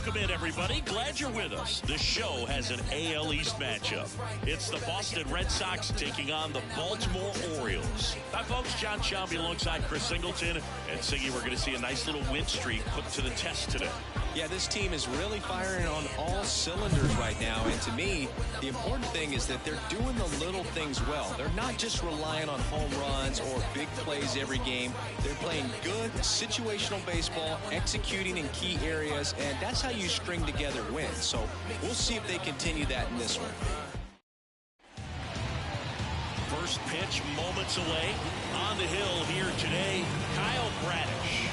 Welcome in, everybody. Glad you're with us. The show has an AL East matchup. It's the Boston Red Sox taking on the Baltimore Orioles. Hi, folks. John Shelby alongside Chris Singleton. And Siggy, we're going to see a nice little win streak put to the test today. Yeah, this team is really firing on all cylinders right now. And to me, the important thing is that they're doing the little things well. They're not just relying on home runs or big plays every game. They're playing good situational baseball, executing in key areas, and that's how you string together wins. So we'll see if they continue that in this one. First pitch moments away. On the hill here today, Kyle Bradish.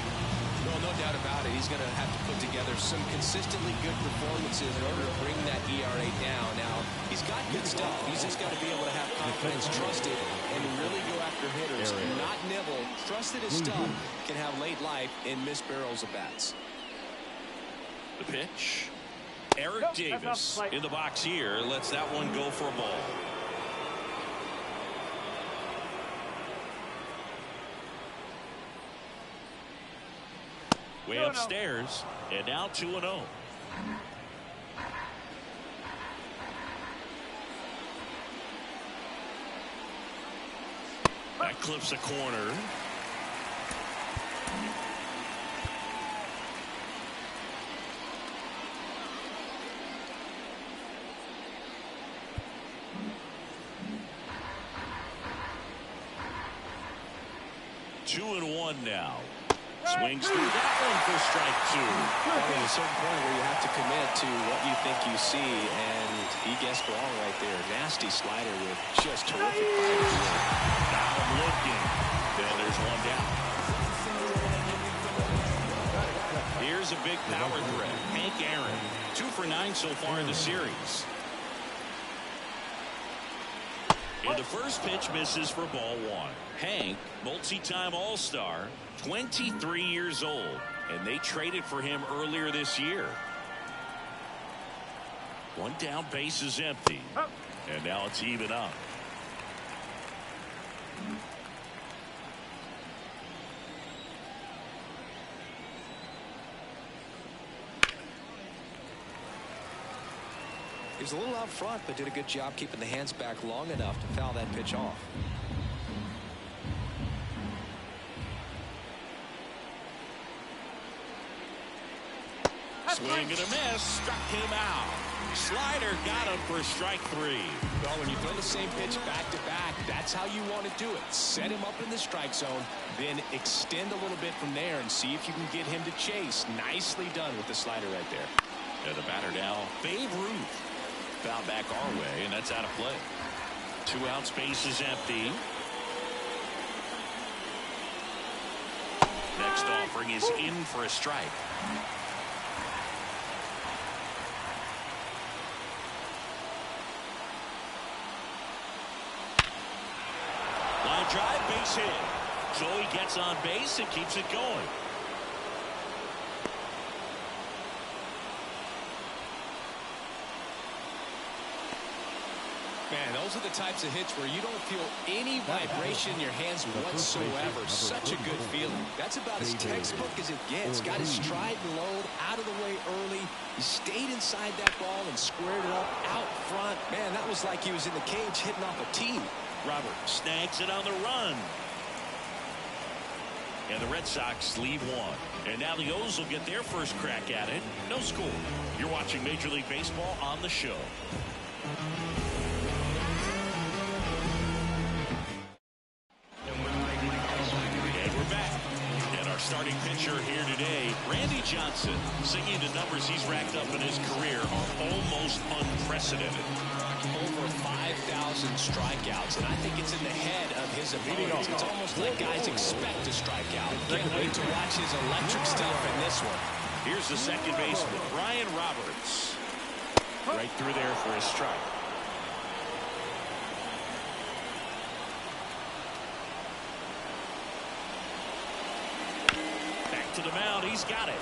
No doubt about it. He's going to have to put together some consistently good performances in order to bring that ERA down. Now, he's got good stuff. He's just got to be able to have confidence, trust it, and really go after hitters, not nibble. Trust that his stuff can have late life and miss barrels of bats. The pitch. Eric Davis in the box here. Lets that one go for a ball. Way upstairs, and now 2-0. That clips a corner. Two and one now. Swings through that one for strike two. There's a certain point where you have to commit to what you think you see, and he guessed wrong right there. Nasty slider with just terrific fire. Now looking. Then there's one down. Here's a big power threat. Hank Aaron. 2 for 9 so far in the series. And the first pitch misses for ball one. Hank, multi-time All-Star, 23 years old, and they traded for him earlier this year. One down, base is empty, and now it's even up. He was a little out front, but did a good job keeping the hands back long enough to foul that pitch off. Swing and a miss, struck him out. Slider got him for strike three. Well, when you throw the same pitch back to back, that's how you want to do it. Set him up in the strike zone, then extend a little bit from there and see if you can get him to chase. Nicely done with the slider right there. And the batter now, Babe Ruth. Foul back our way, and that's out of play. 2 out, space is empty. Next offering is in for a strike. Line drive, base hit. So he gets on base and keeps it going. Man, those are the types of hits where you don't feel any vibration in your hands whatsoever. Such a good feeling. That's about as textbook as it gets. Got his stride and load out of the way early. He stayed inside that ball and squared it up out front. Man, that was like he was in the cage hitting off a tee. Robert snags it on the run. And the Red Sox lead one. And now the O's will get their first crack at it. No score. You're watching Major League Baseball on the show. Starting pitcher here today, Randy Johnson, singing the numbers he's racked up in his career are almost unprecedented. Over 5,000 strikeouts, and I think it's in the head of his opponents. It's almost like guys expect to strike out. Can't wait to watch his electric stuff in this one. Here's the second baseman, Brian Roberts. Right through there for his strike. To the mound, he's got it.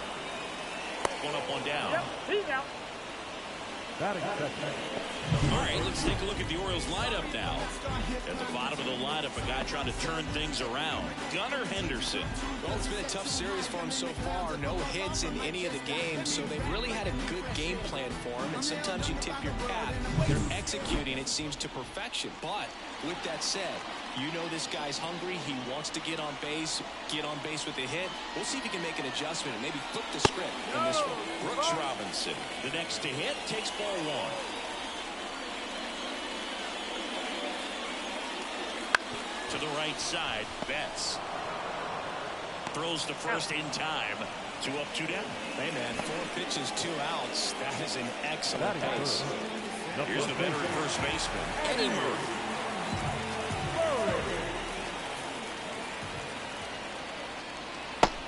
One up, one down. Yep, he's out. All right, let's take a look at the Orioles lineup now. At the bottom of the lineup, a guy trying to turn things around. Gunnar Henderson. Well, it's been a tough series for him so far. No hits in any of the games, so they've really had a good game plan for him. And sometimes you tip your cap. They're executing, it seems, to perfection. But with that said, you know this guy's hungry. He wants to get on base with a hit. We'll see if he can make an adjustment and maybe flip the script in this one. Brooks Robinson, the next to hit, takes ball one. To the right side, Betts throws to first in time. 2 up, 2 down. Hey, man, 4 pitches, 2 outs. That is an excellent pace. Here's the veteran first baseman, Eddie Murray.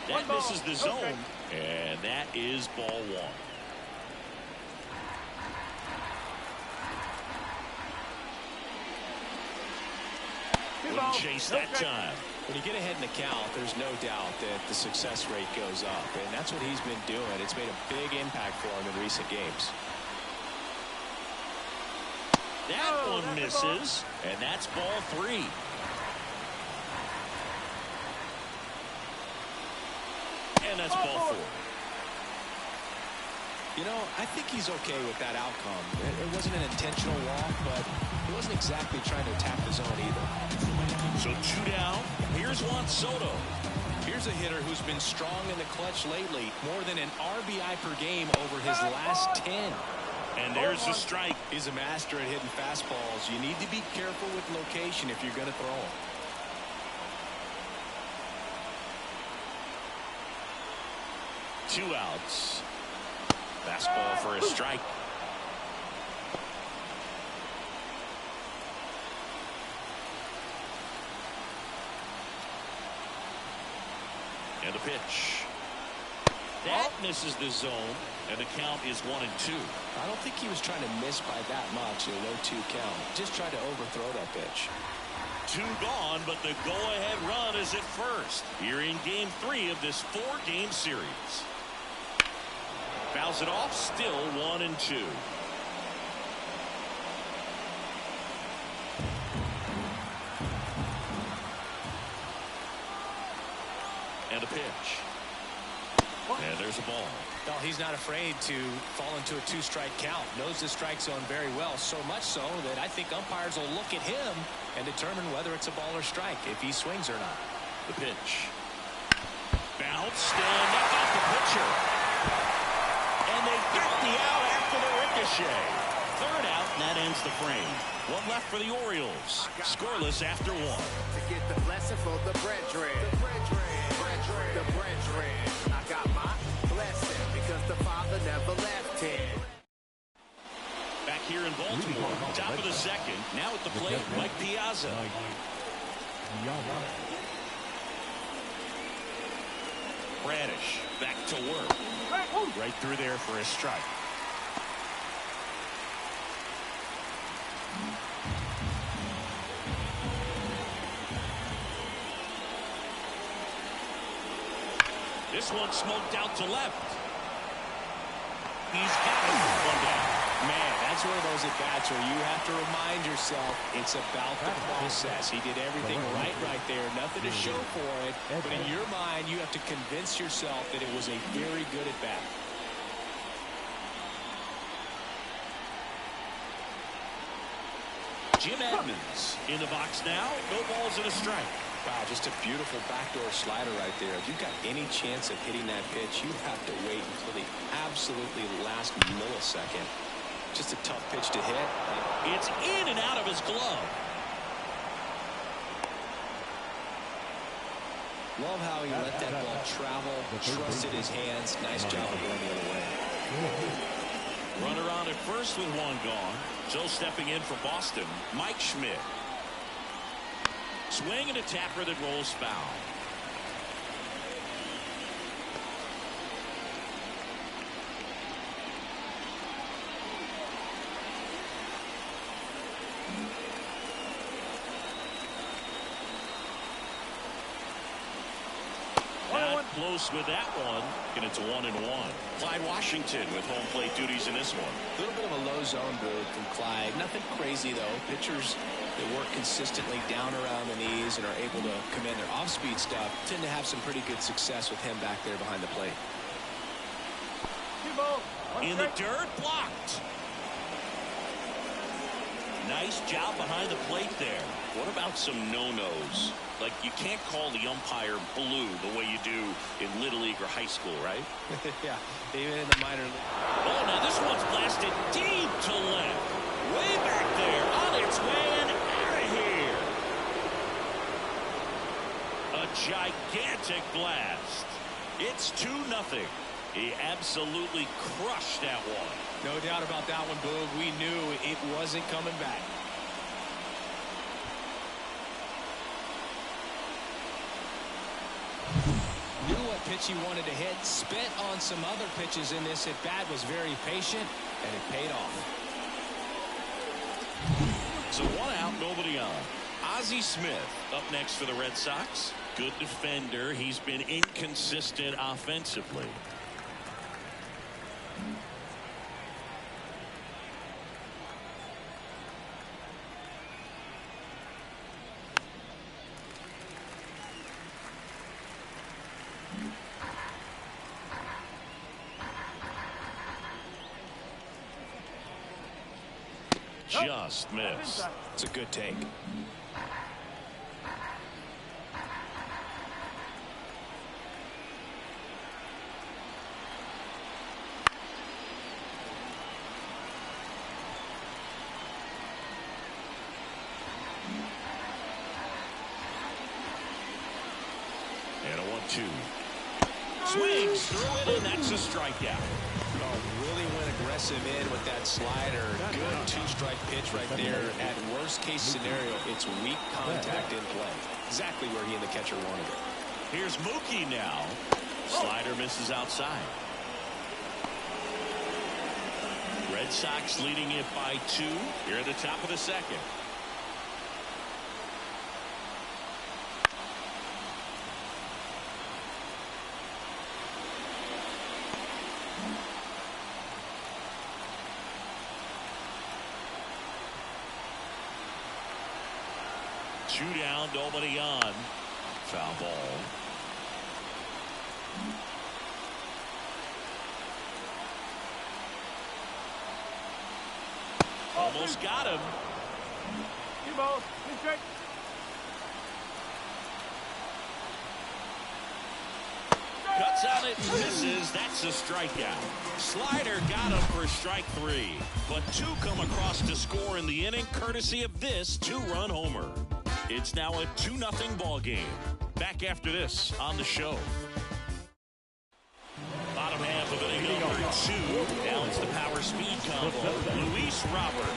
That misses the zone, and that is ball 1. Wouldn't chase that time. When you get ahead in the count, there's no doubt that the success rate goes up, and that's what he's been doing. It's made a big impact for him in recent games. That one misses, and that's ball 3. And that's ball 4. You know, I think he's okay with that outcome. It wasn't an intentional walk, but he wasn't exactly trying to attack the zone either. So 2 down. Here's Juan Soto. Here's a hitter who's been strong in the clutch lately. More than an RBI per game over his last 10. And there's the strike. He's a master at hitting fastballs. You need to be careful with location if you're going to throw them. 2 outs. Fastball for a strike. And the pitch. That misses the zone, and the count is 1-2. I don't think he was trying to miss by that much, a low 2 count. Just tried to overthrow that pitch. 2 gone, but the go-ahead run is at first. Here in Game 3 of this 4-game series. Fouls it off, still 1-2. And a pitch. And there's a ball. Well, he's not afraid to fall into a 2-strike count. Knows the strike zone very well, so much so that I think umpires will look at him and determine whether it's a ball or strike, if he swings or not. The pitch. Bounce, still enough off the pitcher. And they get the out after the ricochet. 3rd out, and that ends the frame. 1 left for the Orioles. Scoreless after 1. To get the blessing for the brethren. The brethren. I got my blessing because the Father never left him. Back here in Baltimore, top of the 2nd. Now at the plate, Mike Piazza. Bradish back to work. Right through there for a strike. This one smoked out to left. He's got it. 1 down. Man, that's one of those at-bats where you have to remind yourself it's about the process. He did everything right there. Nothing to show for it. But in your mind, you have to convince yourself that it was a very good at-bat. Jim Edmonds in the box now. No balls and a strike. Wow, just a beautiful backdoor slider right there. If you've got any chance of hitting that pitch, you have to wait until the absolutely last millisecond. Just a tough pitch to hit. It's in and out of his glove. Love how he let that ball travel, trusted his hands. Nice job of going the other way. Runner on at first with 1 gone. So stepping in for Boston, Mike Schmidt. Swing and a tapper that rolls foul. close with that one, and it's 1-1. Clyde Washington with home plate duties in this one. A little bit of a low zone move from Clyde. Nothing crazy, though. Pitchers that work consistently down around the knees and are able to command their off-speed stuff tend to have some pretty good success with him back there behind the plate. In the dirt, blocked. Nice job behind the plate there. What about some no-nos? Like, you can't call the umpire blue the way you do in Little League or high school, right? Yeah, even in the minor league. Oh, now this one's blasted deep to left. Way back there, on its way and out of here. A gigantic blast. It's 2-0. He absolutely crushed that one. No doubt about that one, Boog. We knew it wasn't coming back. Knew what pitch he wanted to hit. Spent on some other pitches in this at bat. Was very patient, and it paid off. So 1 out, nobody on. Ozzie Smith up next for the Red Sox. Good defender. He's been inconsistent offensively. Just missed. It's a good take. And a 1-2. Swings through it, and that's a strikeout. Oh, really went aggressive in with that slider. Good two-strike pitch right there. At worst case scenario, it's weak contact in play. Exactly where he and the catcher wanted it. Here's Mookie now. Slider misses outside. Red Sox leading it by 2 here at the top of the second. Two down, nobody on. Foul ball. Almost got him. Cuts on it, misses. That's a strikeout. Slider got him for strike 3. But 2 come across to score in the inning, courtesy of this 2-run homer. It's now a 2-0 ball game. Back after this on the show. Bottom half of inning number 2. Now it's the power speed combo. Luis Robert.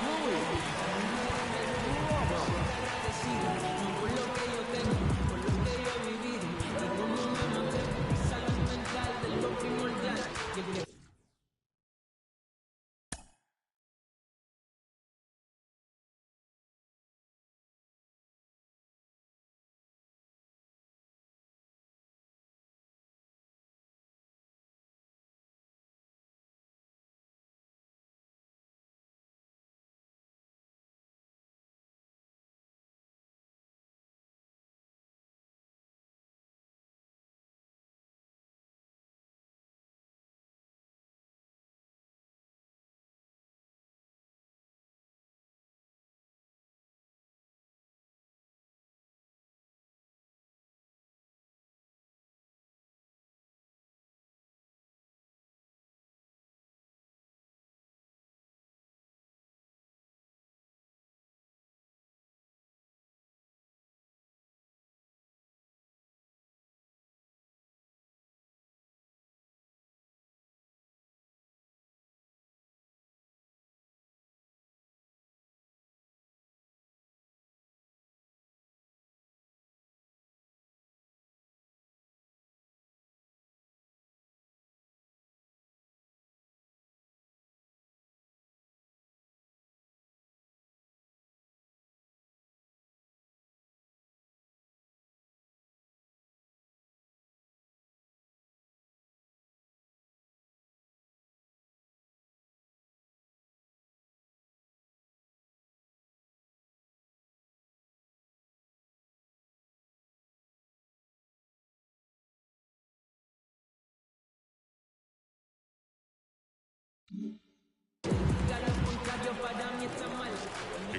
Here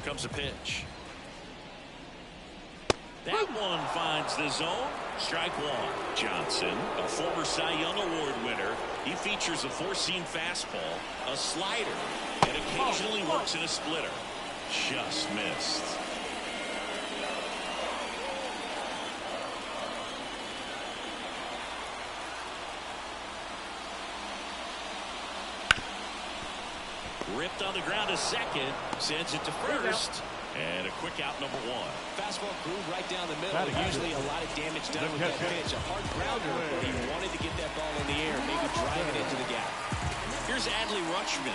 comes a pitch. That one finds the zone. Strike one. Johnson, a former Cy Young Award winner. He features a four-seam fastball, a slider, and occasionally works in a splitter. Just missed. Ripped on the ground to second, sends it to first, and a quick out number one. Fastball groove right down the middle. Usually a lot of damage done with that pitch. A hard grounder, but he wanted to get that ball in the air, maybe drive it into the gap. Here's Adley Rutschman.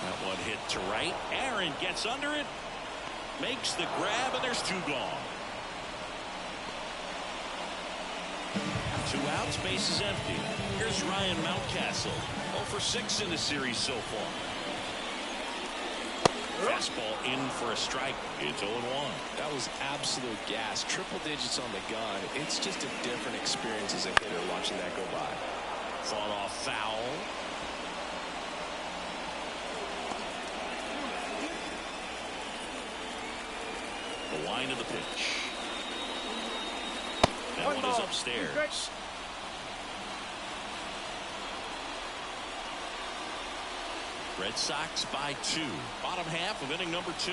That one hit to right. Aaron gets under it, makes the grab, and there's two gone. Two outs, base is empty. Here's Ryan Mountcastle. 0 for 6 in the series so far. Fastball in for a strike. It's 0-1. That was absolute gas. Triple digits on the gun. It's just a different experience as a hitter watching that go by. Fought off foul. The line of the pitch. That one is upstairs. Red Sox by 2. Bottom half of inning number 2.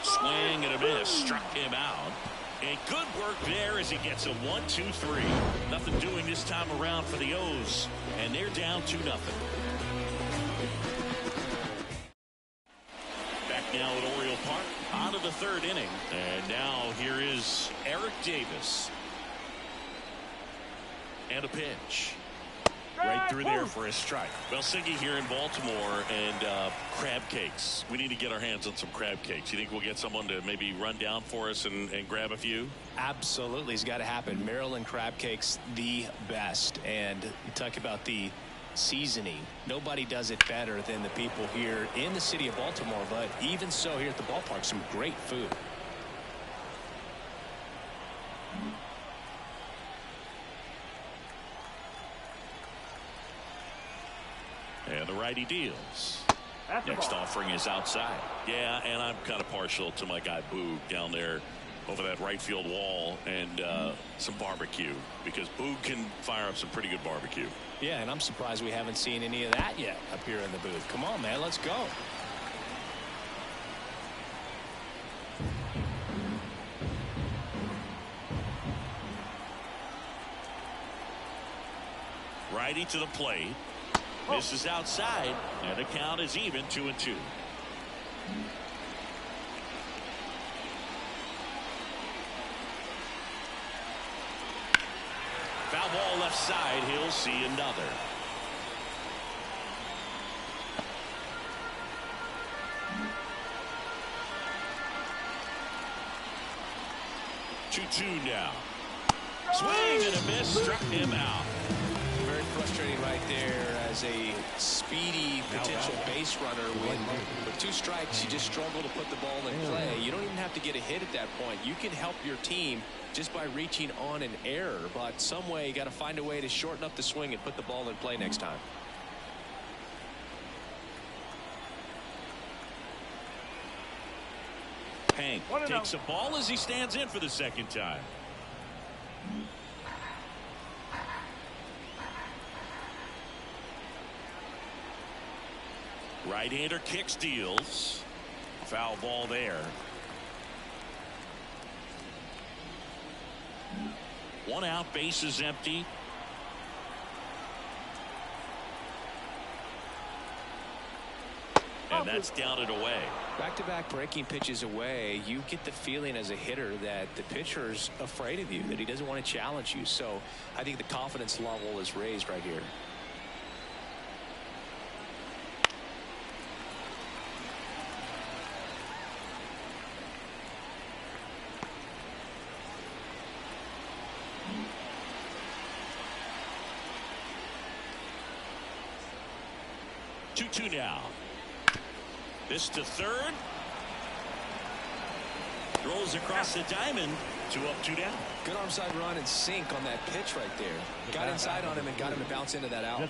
Swing and a miss. Struck him out. And good work there as he gets a 1-2-3. Nothing doing this time around for the O's. And they're down 2-0. Back now at Oriole Park. On to the third inning. And now here is Eric Davis. And a pitch. Right through there for a strike. Well, Siggy here in Baltimore and crab cakes. We need to get our hands on some crab cakes. You think we'll get someone to maybe run down for us and grab a few? Absolutely. It's got to happen. Maryland crab cakes, the best. And you talk about the seasoning. Nobody does it better than the people here in the city of Baltimore. But even so, here at the ballpark, some great food. And the righty deals. Next offering is outside. Yeah, and I'm kind of partial to my guy Boog down there over that right field wall and some barbecue, because Boog can fire up some pretty good barbecue. Yeah, and I'm surprised we haven't seen any of that yet up here in the booth. Come on, man, let's go. Righty to the plate. Misses outside, and the count is even 2-2. Foul ball left side. He'll see another. Two now. Swing and a miss. Struck him out. Very frustrating right there as a speedy potential base runner. With 2 strikes, you just struggle to put the ball in play. You don't even have to get a hit at that point. You can help your team just by reaching on an error, but some way you got to find a way to shorten up the swing and put the ball in play next time. Hank takes a ball as he stands in for the second time. Right-hander kicks, deals. Foul ball there. 1 out, base is empty. And that's down and away. Back-to-back breaking pitches away, you get the feeling as a hitter that the pitcher's afraid of you, that he doesn't want to challenge you. So I think the confidence level is raised right here. Two now. This to third. Throws across the diamond. 2 up, 2 down. Good arm side run and sink on that pitch right there. Got inside on him and got him to bounce into that out.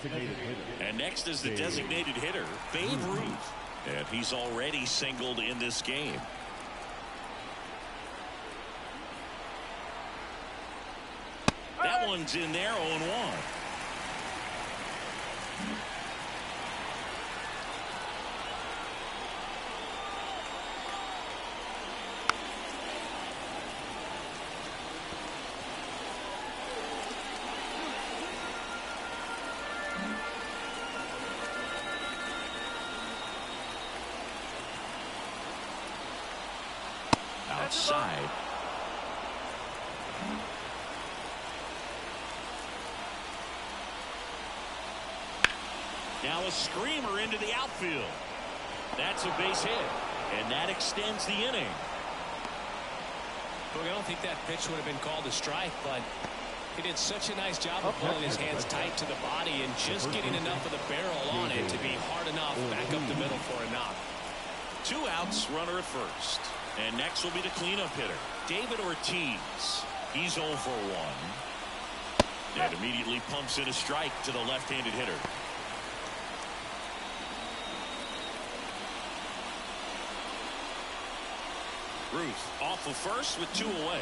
And next is the designated hitter, Babe Ruth. And he's already singled in this game. That one's in there, 0-1. Outside. Now a screamer into the outfield. That's a base hit, and that extends the inning. Look, I don't think that pitch would have been called a strike, but he did such a nice job of pulling his hands tight to the body and just getting enough of the barrel on it to be hard enough back up the middle for a knock. 2 outs, runner at first. And next will be the cleanup hitter, David Ortiz. He's 0 for 1. And immediately pumps in a strike to the left-handed hitter. Ruth off of first with 2 away.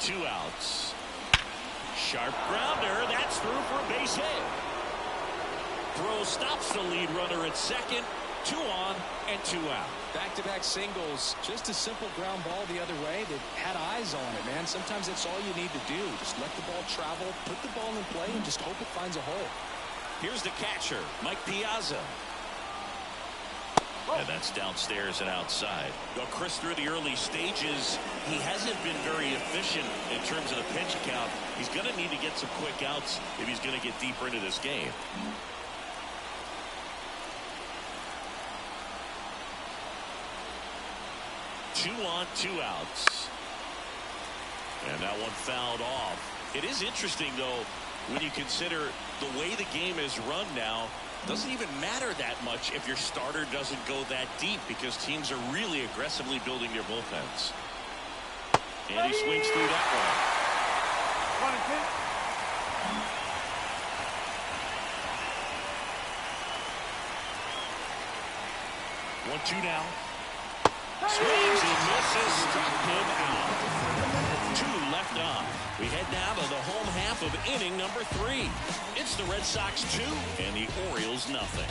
Two outs. Sharp grounder. That's through for a base hit. Throw stops the lead runner at second. 2 on and 2 out. Back-to-back singles. Just a simple ground ball the other way that had eyes on it, man. Sometimes that's all you need to do. Just let the ball travel, put the ball in play, and just hope it finds a hole. Here's the catcher, Mike Piazza. And that's downstairs and outside. Well, Chris, through the early stages, he hasn't been very efficient in terms of the pitch count. He's going to need to get some quick outs if he's going to get deeper into this game. Two on, 2 outs. And that one fouled off. It is interesting, though, when you consider the way the game is run now. Doesn't even matter that much if your starter doesn't go that deep, because teams are really aggressively building their bullpens. And he swings through that one. 1-2 now. Swings and misses. Struck him out. 2 left on. We head now to the home half of inning number 3. It's the Red Sox 2 and the Orioles nothing.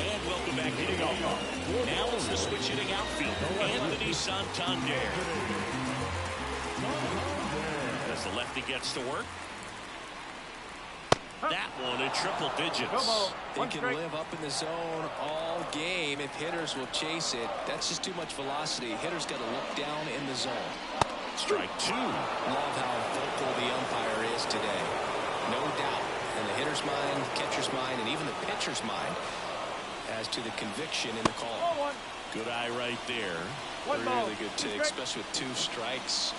And welcome back to the golf. Now it's the switch hitting outfield. Anthony Santander. As the lefty gets to work. That one in triple digits. They can live up in the zone all game if hitters will chase it. That's just too much velocity. Hitters got to look down in the zone. Strike 2. Love how vocal the umpire is today. No doubt. In the hitter's mind, catcher's mind, and even the pitcher's mind as to the conviction in the call. Good eye right there. Really good take, especially with 2 strikes.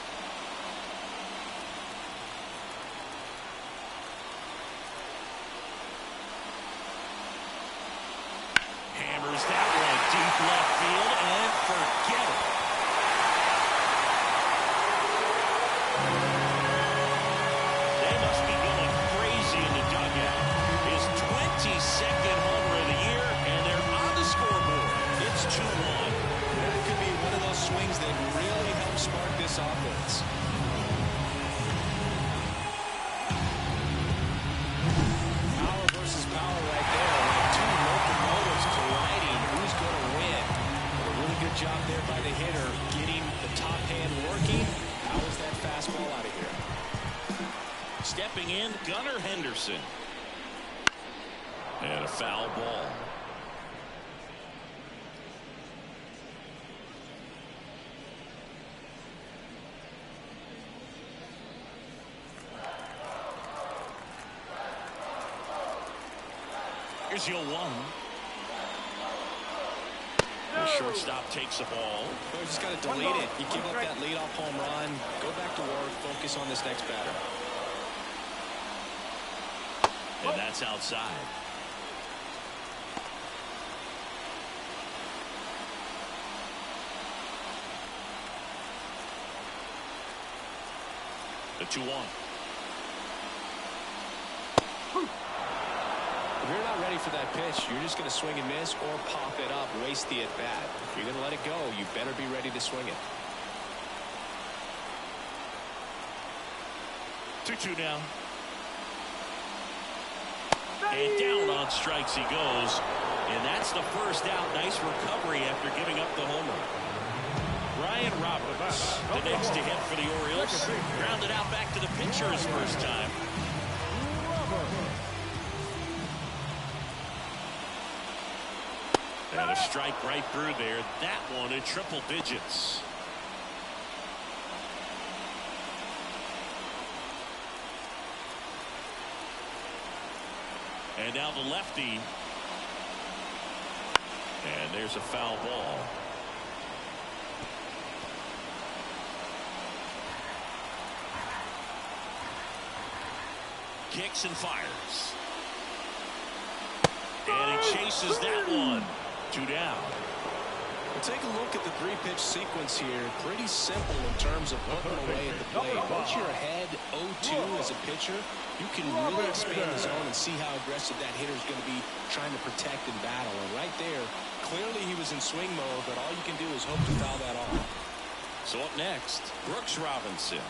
Hammers that one deep left field and forget it. They must be going crazy in the dugout. His 22nd homer of the year, and they're on the scoreboard. It's 2-1. That could be one of those swings that really help spark this offense. Power versus power right there. Like 2 locomotives colliding. Who's going to win? A really good job there by the hitter, getting the top hand working. How is that fastball out of here? Stepping in, Gunnar Henderson. And a foul ball. Here's your 1. The shortstop takes the ball. Well, you just got to delete it. You give up that leadoff home run. Go back to work. Focus on this next batter. And that's outside. The 2-1. If you're not ready for that pitch, you're just going to swing and miss or pop it up, waste the at-bat. If you're going to let it go, you better be ready to swing it. 2-2 now. And down on strikes he goes. And that's the first out. Nice recovery after giving up the homer. Ryan Roberts, the next to hit for the Orioles. Grounded out back to the pitcher his first time. And a strike right through there. That one in triple digits. And now the lefty. And there's a foul ball. Kicks and fires. And he chases that one. 2 down. Well, take a look at the 3-pitch sequence here. Pretty simple in terms of putting away at the plate. Once you're ahead 0-2 as a pitcher, you can really expand the zone and see how aggressive that hitter is going to be trying to protect and battle. And right there, clearly he was in swing mode, but all you can do is hope to foul that off. So up next, Brooks Robinson.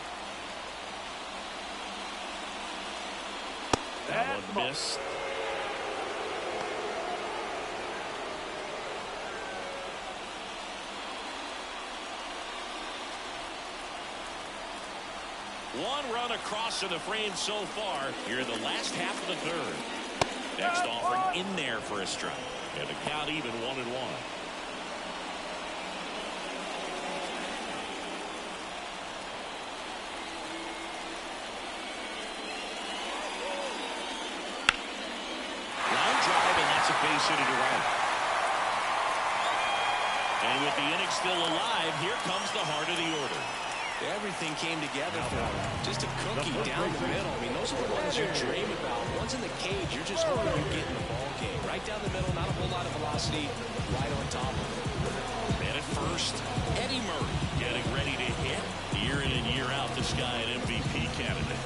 That one missed. One run across to the frame so far. Here in the last half of the third. Next offering in there for a strike. And the count even 1-1. Line drive, and that's a base hit to right. And with the inning still alive, here comes the heart of the order. Everything came together for him. Just a cookie down the middle. I mean, those are the ones you dream about. Once in the cage, you're just hoping you get in the ball game. Right down the middle, not a whole lot of velocity, right on top of it. Man at first, Eddie Murray getting ready to hit. Year in and year out, this guy an MVP candidate.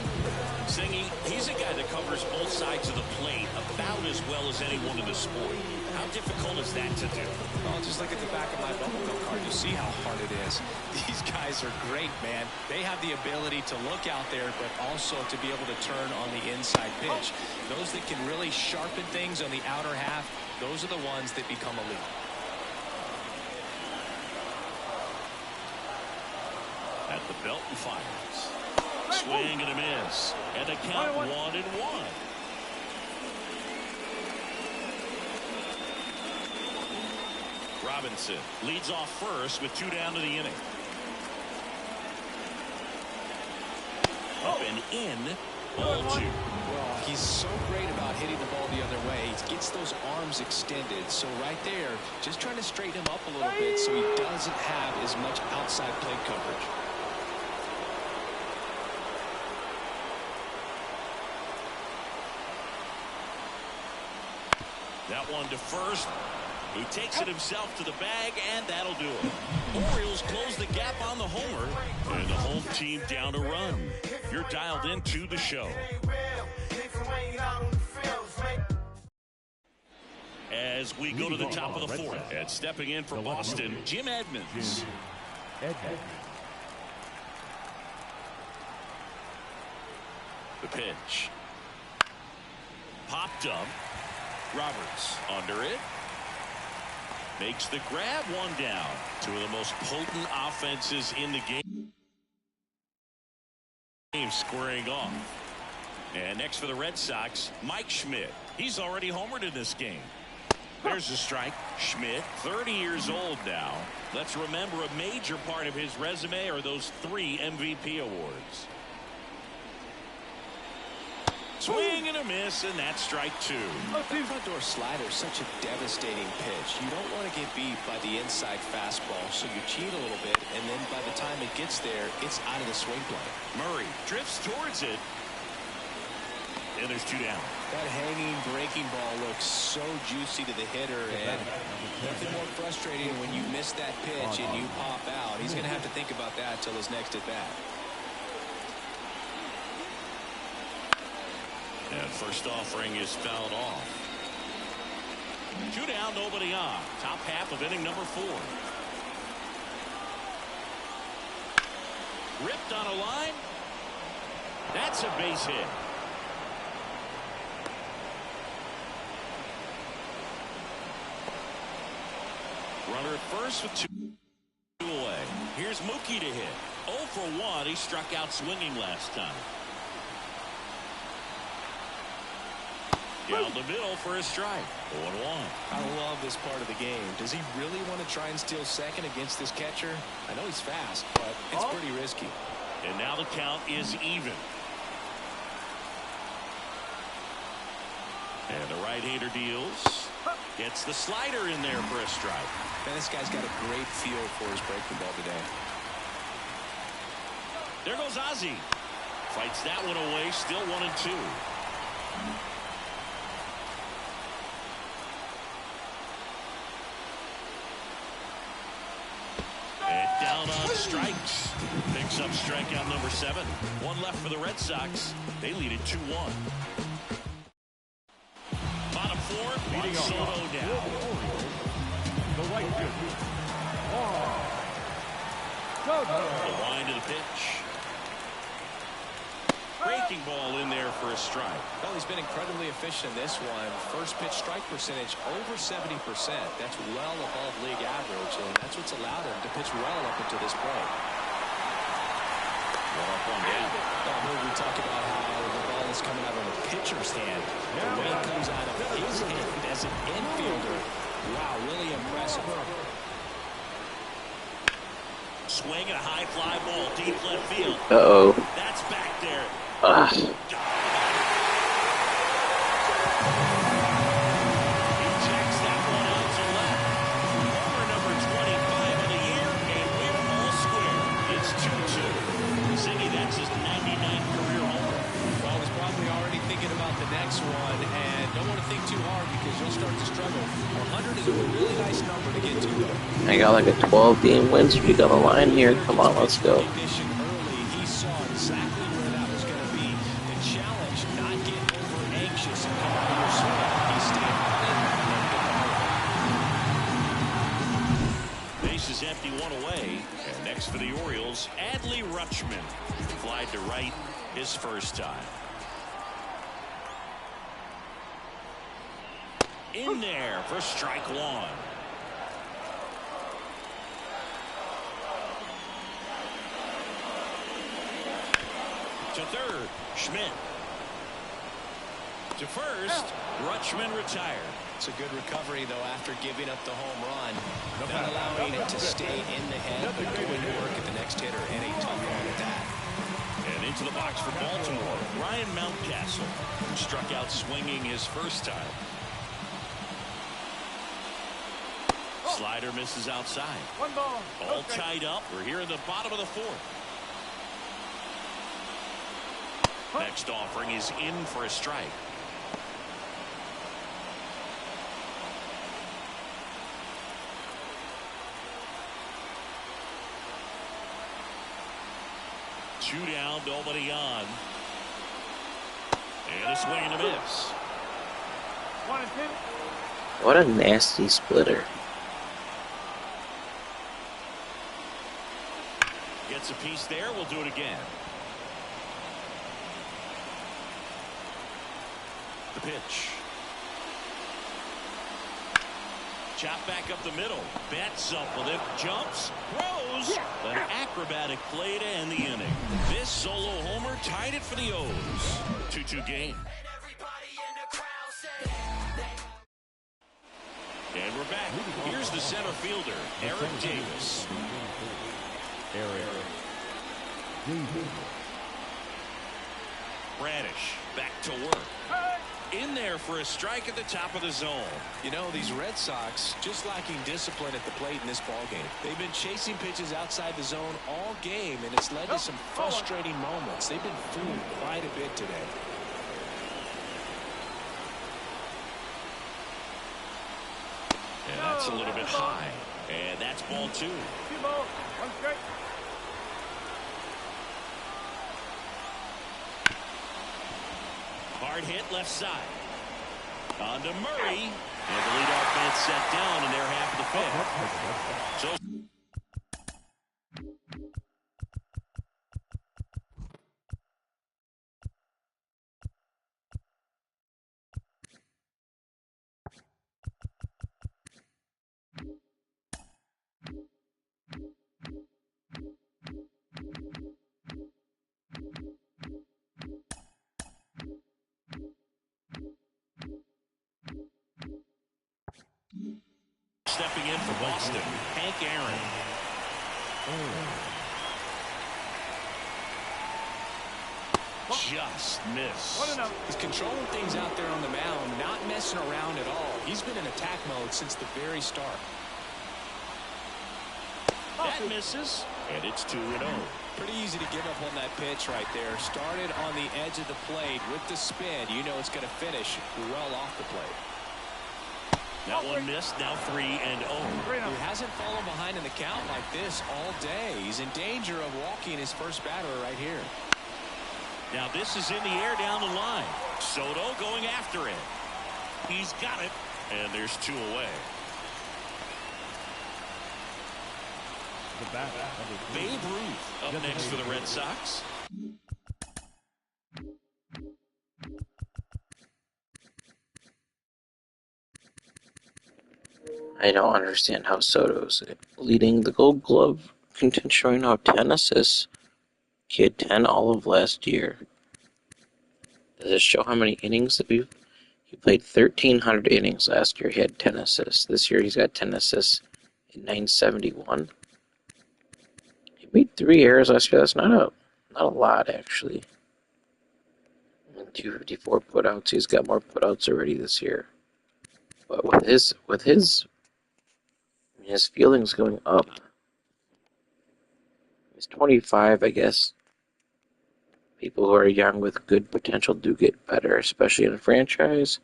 Singy, he's a guy that covers both sides of the plate about as well as anyone in the sport. How difficult is that to do? Well, just look at the back of my bubblegum card. You see how hard it is. These guys are great, man. They have the ability to look out there, but also to be able to turn on the inside pitch. Those that can really sharpen things on the outer half, those are the ones that become elite. At the belt and fires. Swing and a miss. And the count 1-1. Robinson leads off first with 2 down to the inning. Up and in. Ball 2. Well, he's so great about hitting the ball the other way. He gets those arms extended. So right there, just trying to straighten him up a little bit so he doesn't have as much outside plate coverage. That one to first. He takes it himself to the bag, and that'll do it. Orioles close the gap on the homer, and the home team down a run. You're dialed into the show. As we go to the top of the fourth, and stepping in for Boston, Jim Edmonds. The pitch. Popped up. Roberts under it. Makes the grab, 1 down. Two of the most potent offenses in the game. Squaring off. And next for the Red Sox, Mike Schmidt. He's already homered in this game. There's a strike. Schmidt, 30 years old now. Let's remember a major part of his resume are those 3 MVP awards. Swing and a miss, and that's strike two. That front door slider is such a devastating pitch. You don't want to get beat by the inside fastball, so you cheat a little bit, and then by the time it gets there, it's out of the swing plane. Murray drifts towards it. And there's two down. That hanging breaking ball looks so juicy to the hitter, and nothing more frustrating when you miss that pitch and you pop out. He's going to have to think about that till his next at bat. And first offering is fouled off. Two down, nobody on. Top half of inning number 4. Ripped on a line. That's a base hit. Runner at first with 2 away. Here's Mookie to hit. 0 for 1. He struck out swinging last time. Down the middle for a strike. 0-1. I love this part of the game. Does he really want to try and steal second against this catcher? I know he's fast, but it's pretty risky. And now the count is even. And the right-hander deals. Gets the slider in there for a strike. Man, this guy's got a great feel for his breaking ball today. There goes Ozzie. Fights that one away. Still 1-2. And down on strikes. Picks up strikeout number 7. 1 left for the Red Sox. They lead it 2-1. Bottom 4. Leading Soto down. The right field. The line to the pitch. Breaking ball in there for a strike. Well, he's been incredibly efficient in this one. First pitch strike percentage over 70%. That's well above league average, and that's what's allowed him to pitch well up until this point. One up, one down. We talk about how the ball is coming out of a pitcher's hand. The way it comes out of his hand as an infielder. Wow, really impressive. Swing and a high fly ball deep left field. Uh-oh. That's back there. Ugh. He checks that one out to left. Homer number 25 of the year, and we're all square. It's 2-2. Ziggy, that's his 99th career homer. Well, he's probably already thinking about the next one, and don't want to think too hard because you'll start to struggle. 100 is a really nice number to get to, though. I got like a 12-game win streak on the line here. Come on, let's go. Early, he saw exactly where that was going to be. The challenge, not get over anxious and come out of your swing. He stayed in. Base is empty, 1 away. And next for the Orioles, Adley Rutschman. Flied to right his first time. In there for strike 1. To third, Schmidt. To first, Rutschman retired. It's a good recovery, though, after giving up the home run. Not allowing it to stay in the head, but going to work at the next hitter, and a tough one at that. And into the box for Baltimore, Ryan Mountcastle, who struck out swinging his first time. Slider misses outside. 1 ball. All tied up. We're here in the bottom of the 4th. Next offering is in for a strike. Two down, nobody on. And a swing and a miss. 1-2. What a nasty splitter. Gets a piece there. We'll do it again. The pitch. Chop back up the middle. Bets up with it. Jumps. Throws. An acrobatic play to end the inning. This solo homer tied it for the O's. 2-2 game. And we're back. Here's the center fielder, Eric Davis. Bradish back to work. In there for a strike at the top of the zone. You know, these Red Sox just lacking discipline at the plate in this ballgame. They've been chasing pitches outside the zone all game, and it's led to some frustrating moments. They've been fooled quite a bit today. And that's a little bit high. And that's ball 2. 2 balls, 1 strike. Hard hit left side. On to Murray. And the leadoff man set down in their half of the 5th. So stepping in for Boston, Hank Aaron. Just missed. He's controlling things out there on the mound, not messing around at all. He's been in attack mode since the very start. That misses, and it's 2-0. Pretty easy to give up on that pitch right there. Started on the edge of the plate with the spin. You know it's going to finish well off the plate. That one missed, now 3-0. He hasn't fallen behind in the count like this all day. He's in danger of walking his first batter right here. Now this is in the air down the line. Soto going after it. He's got it, and there's 2 away. Babe Ruth up next for the Red Sox. I don't understand how Soto's leading the Gold Glove contention right now. 10 assists. He had 10 all of last year. Does it show how many innings that he played? 1,300 innings last year. He had 10 assists. This year he's got 10 assists in 971. He made 3 errors last year. That's not a lot, actually. 254 putouts. He's got more putouts already this year. But with his fielding's going up. He's 25, I guess. People who are young with good potential do get better, especially in a franchise.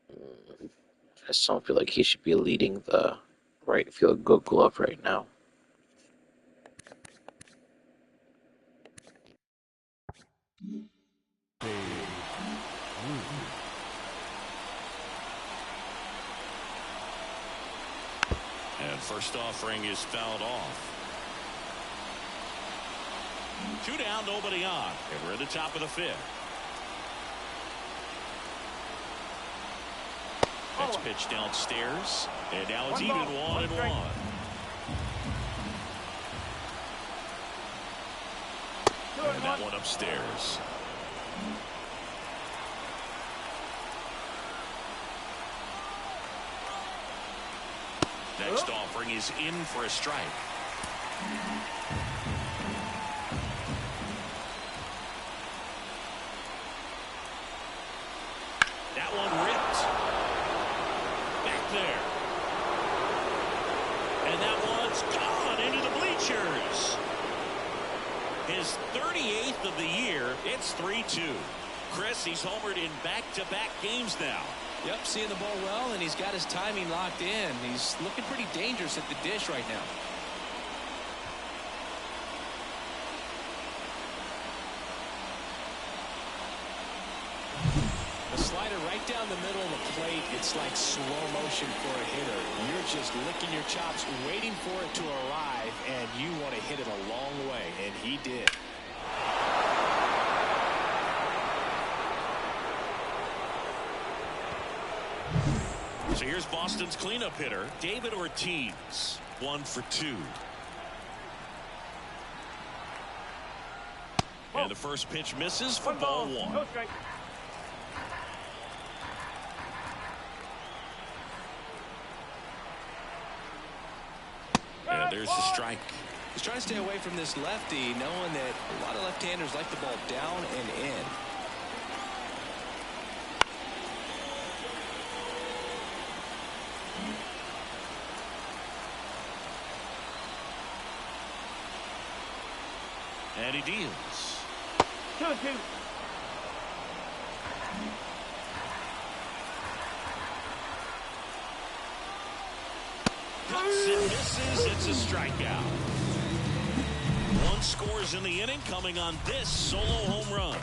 I just don't feel like he should be leading the right field Gold Glove right now. And first offering is fouled off. 2 down, nobody on. And we're at the top of the 5th. Next pitch downstairs. And now it's even 1-1. And that one upstairs. Next offering is in for a strike. That one ripped. Back there. And that one's gone into the bleachers. His 38th of the year. It's 3-2. Chris, he's homered in back-to-back games now. Yep, seeing the ball well, and he's got his timing locked in. He's looking pretty dangerous at the dish right now. The slider right down the middle of the plate. It's like slow motion for a hitter. You're just licking your chops, waiting for it to arrive, and you want to hit it a long way, and he did. So here's Boston's cleanup hitter, David Ortiz. 1 for 2. And the first pitch misses for ball 1. No strike. And there's the strike. He's trying to stay away from this lefty, knowing that a lot of left-handers like the ball down and in. And he deals. 2-2. Cuts and misses. It's a strikeout. One scores in the inning, coming on this solo home run.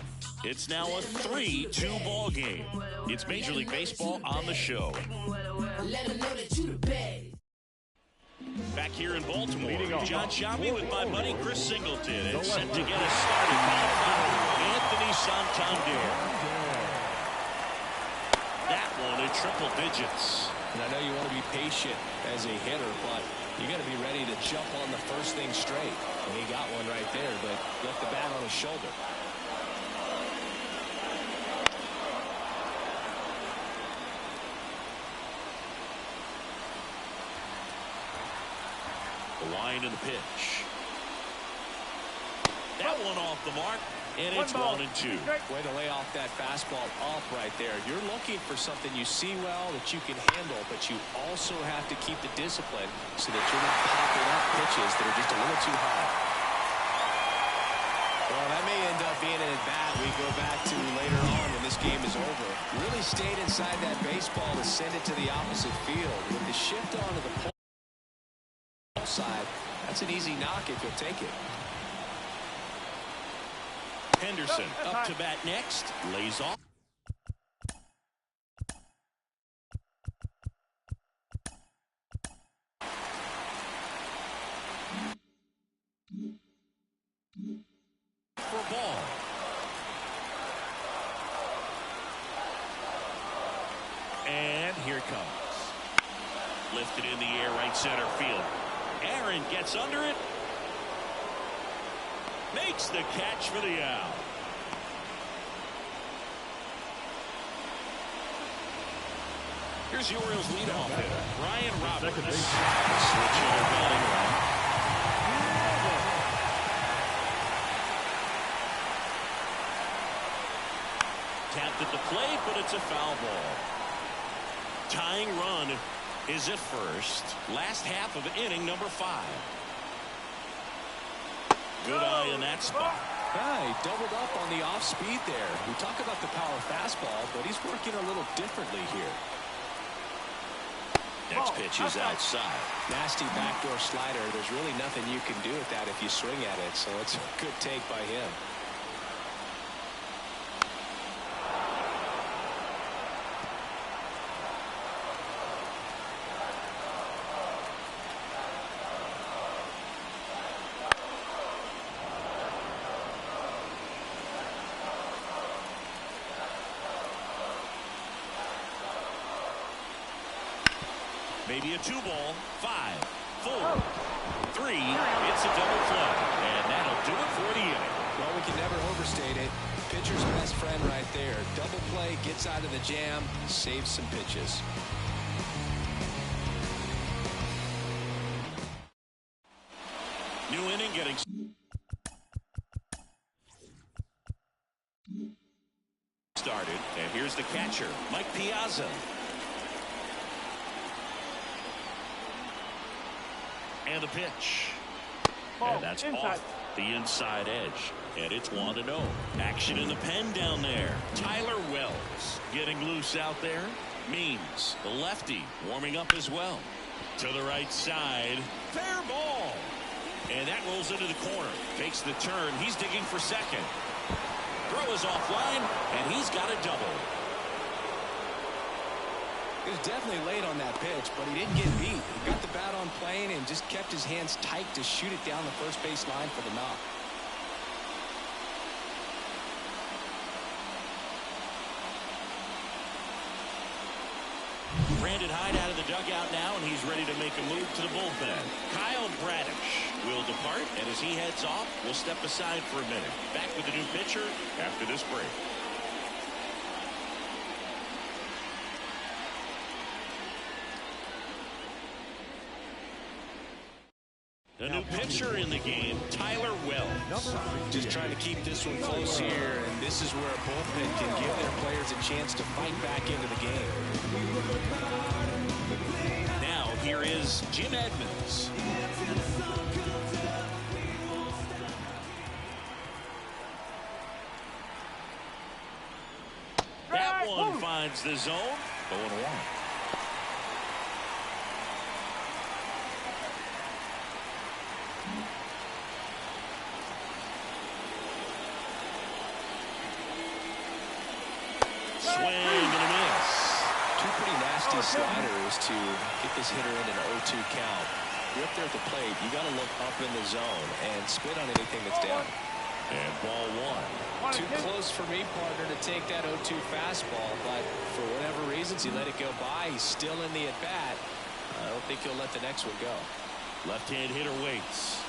It's now a 3-2 ball game. It's Major League Baseball on the show. Back here in Baltimore, John Sciambi with my buddy Chris Singleton, and set to get us started by Anthony Santander. That one in triple digits. And I know you want to be patient as a hitter, but you got to be ready to jump on the first thing straight. And he got one right there, but left the bat on his shoulder. The wind and the pitch. That one off the mark, and it's 1-2. Way to lay off that fastball off right there. You're looking for something you see well that you can handle, but you also have to keep the discipline so that you're not popping up pitches that are just a little too high. Well, that may end up being an at-bat we go back to later on when this game is over. Really stayed inside that baseball to send it to the opposite field. With the shift onto the pole side, that's an easy knock if you'll take it. Henderson up to bat next, lays off. For a ball. And here it comes. Lifted in the air, right center field. Aaron gets under it. Makes the catch for the out. Here's the Orioles leadoff hitter, Ryan Roberts. Switch hitter batting right. Tapped at the plate, but it's a foul ball. Tying run is at first. Last half of inning number 5. Good eye in that spot. Yeah, he doubled up on the off speed there. We talk about the power fastball, but he's working a little differently here. Next pitch is outside. Nasty backdoor slider. There's really nothing you can do with that if you swing at it, so it's a good take by him. Maybe a 2-ball, 5, 4, 3. It's a double play, and that'll do it for the inning. Well, we can never overstate it. Pitcher's best friend right there. Double play, gets out of the jam, saves some pitches. New inning getting started, and here's the catcher, Mike Piazza. And the pitch. And that's off the inside edge. And it's 1-0. Action in the pen down there. Tyler Wells getting loose out there. Means the lefty warming up as well. To the right side. Fair ball. And that rolls into the corner. Takes the turn. He's digging for second. Throw is offline, and he's got a double. He was definitely late on that pitch, but he didn't get beat. He got the bat on plane and just kept his hands tight to shoot it down the first base line for the knock. Brandon Hyde out of the dugout now, and he's ready to make a move to the bullpen. Kyle Bradish will depart, and as he heads off, we'll step aside for a minute. Back with the new pitcher after this break. The new pitch. pitcher in the game, Tyler Wells. Just trying to keep this one close here, and this is where a bullpen can give their players a chance to fight back into the game. Now here is Jim Edmonds. That one finds the zone. 0-1. Swing and a miss. Two pretty nasty sliders to get this hitter in an 0-2 count. You're up there at the plate. You got to look up in the zone and spit on anything that's down. And ball one. Too close for me, partner, to take that 0-2 fastball, but for whatever reasons, he let it go by. He's still in the at-bat. I don't think he'll let the next one go. Left-hand hitter waits.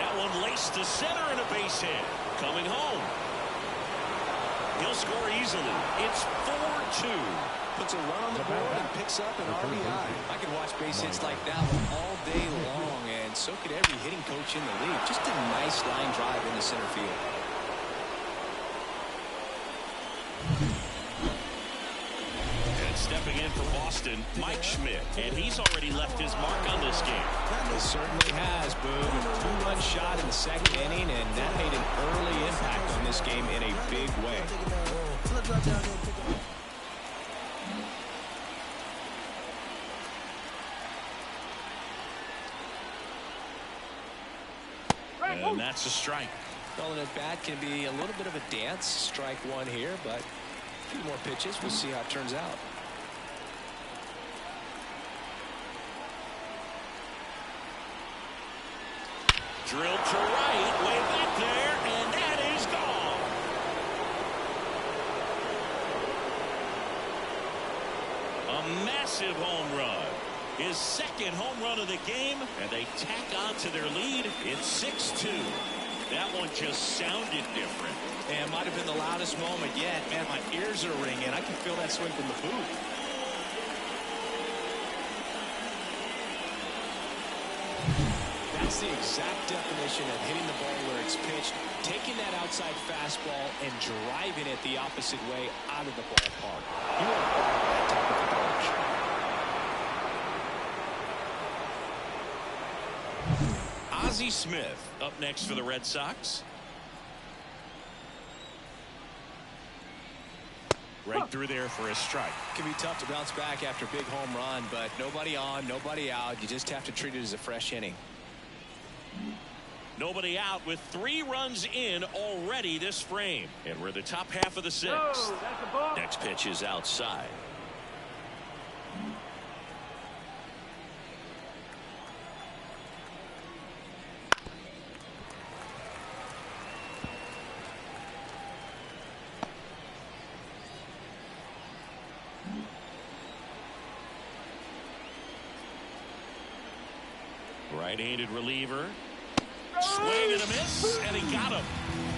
That one laced to center and a base hit. Coming home. He'll score easily. It's 4-2. Puts a run on the board and picks up an RBI. I could watch base hits like that one all day long, and so could every hitting coach in the league. Just a nice line drive into center field. And stepping in for Boston, Mike Schmidt, and he's already left his mark on this game. He certainly has, Boom. A two-run shot in the second inning, and that made an early impact on this game in a big way. And that's a strike. Calling it bat can be a little bit of a dance. Strike one here, but a few more pitches. We'll see how it turns out. Drilled to right, way back there, and that is gone. A massive home run. His second home run of the game, and they tack on to their lead. It's 6-2. That one just sounded different. And it might have been the loudest moment yet. Man, my ears are ringing. I can feel that swing from the booth. That's the exact definition of hitting the ball where it's pitched, taking that outside fastball and driving it the opposite way out of the ballpark. You want to follow that type of approach. Ozzie Smith up next for the Red Sox. Right through there for a strike. Can be tough to bounce back after a big home run, but nobody on, nobody out. You just have to treat it as a fresh inning. Nobody out with 3 runs in already this frame. And we're the top half of the 6th. Next pitch is outside. Right-handed reliever. Swing and a miss, and he got him.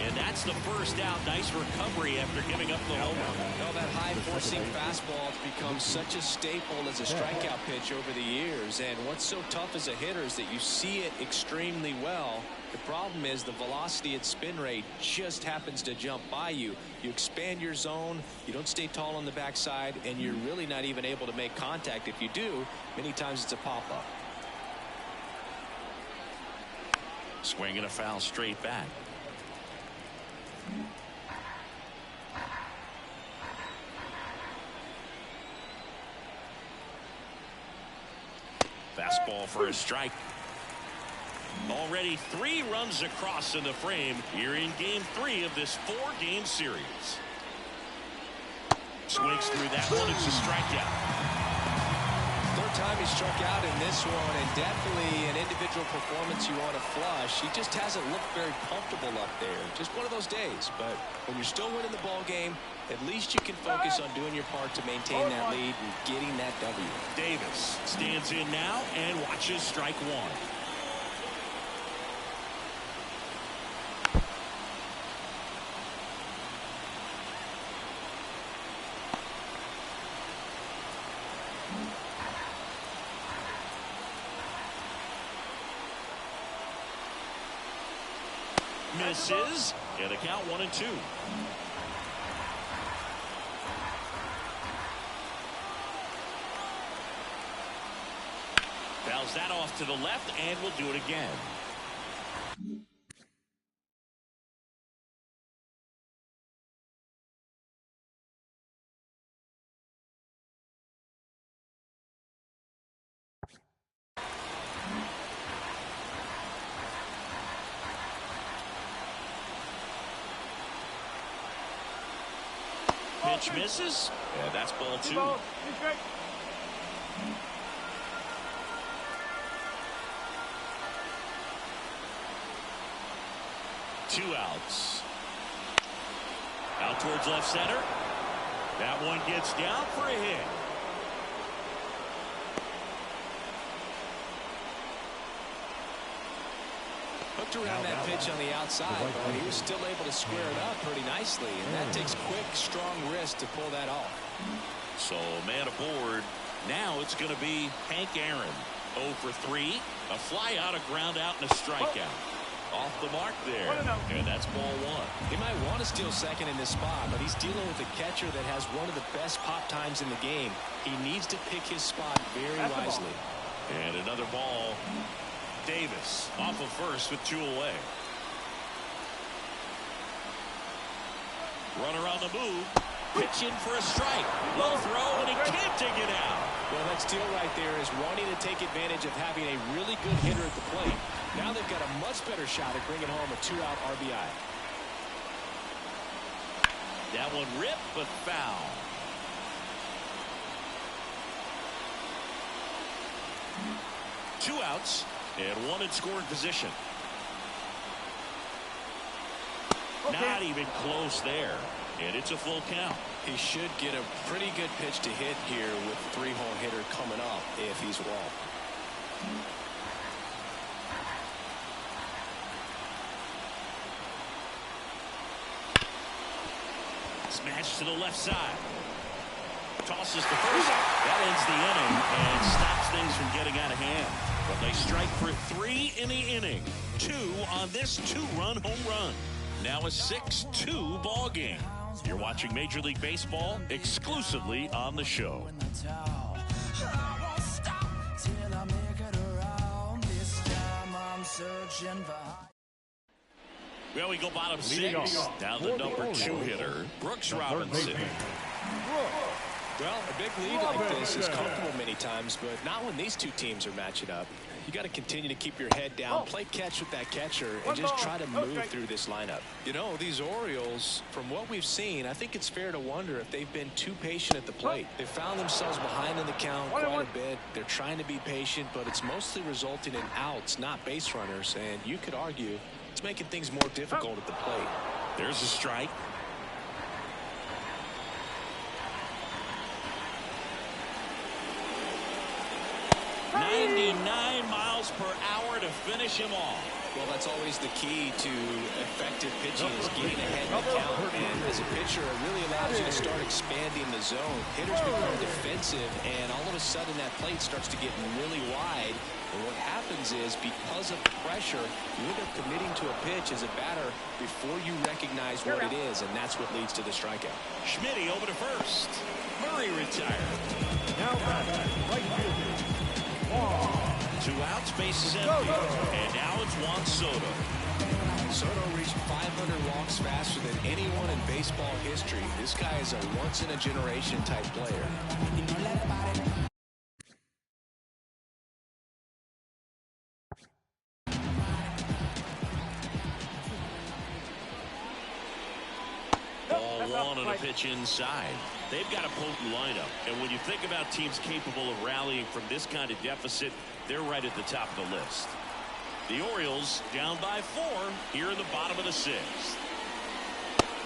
And that's the first out. Nice recovery after giving up the home run. You know, that high-forcing fastball has become such a staple as a strikeout pitch over the years. And what's so tough as a hitter is that you see it extremely well. The problem is the velocity at spin rate just happens to jump by you. You expand your zone, you don't stay tall on the backside, and you're really not even able to make contact. If you do, many times it's a pop-up. Swing and a foul straight back. Fastball for a strike. Already 3 runs across in the frame here in game 3 of this 4-game series. Swings through that one. It's a strikeout. Third time he struck out in this one, and definitely an individual performance you want to flush. He just hasn't looked very comfortable up there. Just one of those days. But when you're still winning the ball game, at least you can focus on doing your part to maintain that lead and getting that W. Davis stands in now and watches strike one. misses, and a count 1-2. Fouls that off to the left, and we'll do it again. Pitch misses, and that's ball 2. Two outs. Out towards left center. That one gets down for a hit. Hooked around that pitch on the outside, but he was still able to square it up pretty nicely, and that takes quick, strong wrist to pull that off. So man aboard. Now it's going to be Hank Aaron. 0 for 3. A fly out, a ground out, and a strikeout. Off the mark there, and that's ball 1. He might want to steal second in this spot, but he's dealing with a catcher that has one of the best pop times in the game. He needs to pick his spot very wisely. And another ball. Davis off of first with 2 away. Runner on the move. Pitch in for a strike. Low throw, and he can't take it out. Well, that steal right there is wanting to take advantage of having a really good hitter at the plate. Now they've got a much better shot at bringing home a 2-out RBI. That one ripped, but foul. Two outs and one in scoring position. Not even close there, and it's a full count. He should get a pretty good pitch to hit here with the 3-hole hitter coming up if he's wrong. Smash to the left side. Tosses the first. That ends the inning and stops things from getting out of hand. But they strike for 3 in the inning. 2 on this 2-run home run. Now a 6-2 ball game. You're watching Major League Baseball exclusively on the show. Well, we go bottom 6. Down the number 2 hitter, Brooks Robinson. Well, a big lead like this is comfortable many times, but not when these two teams are matching up. You got to continue to keep your head down, play catch with that catcher, and just try to move through this lineup. You know, these Orioles, from what we've seen, I think it's fair to wonder if they've been too patient at the plate. They found themselves behind in the count quite a bit. They're trying to be patient, but it's mostly resulting in outs, not base runners, and you could argue it's making things more difficult at the plate. There's a strike. 99 miles per hour to finish him off. Well, that's always the key to effective pitching is getting ahead in the count. And as a pitcher, it really allows you to start expanding the zone. Hitters become defensive, and all of a sudden that plate starts to get really wide. And what happens is, because of the pressure, you end up committing to a pitch as a batter before you recognize what it is, and that's what leads to the strikeout. Schmitty over to first. Murray retired. Now back, right fielder. 2 outs, bases empty. And now it's Juan Soto. Soto reached 500 walks faster than anyone in baseball history. This guy is a once-in-a-generation type player. Ball 1 on a pitch inside. They've got a potent lineup, and when you think about teams capable of rallying from this kind of deficit, they're right at the top of the list. The Orioles down by 4 here in the bottom of the 6th.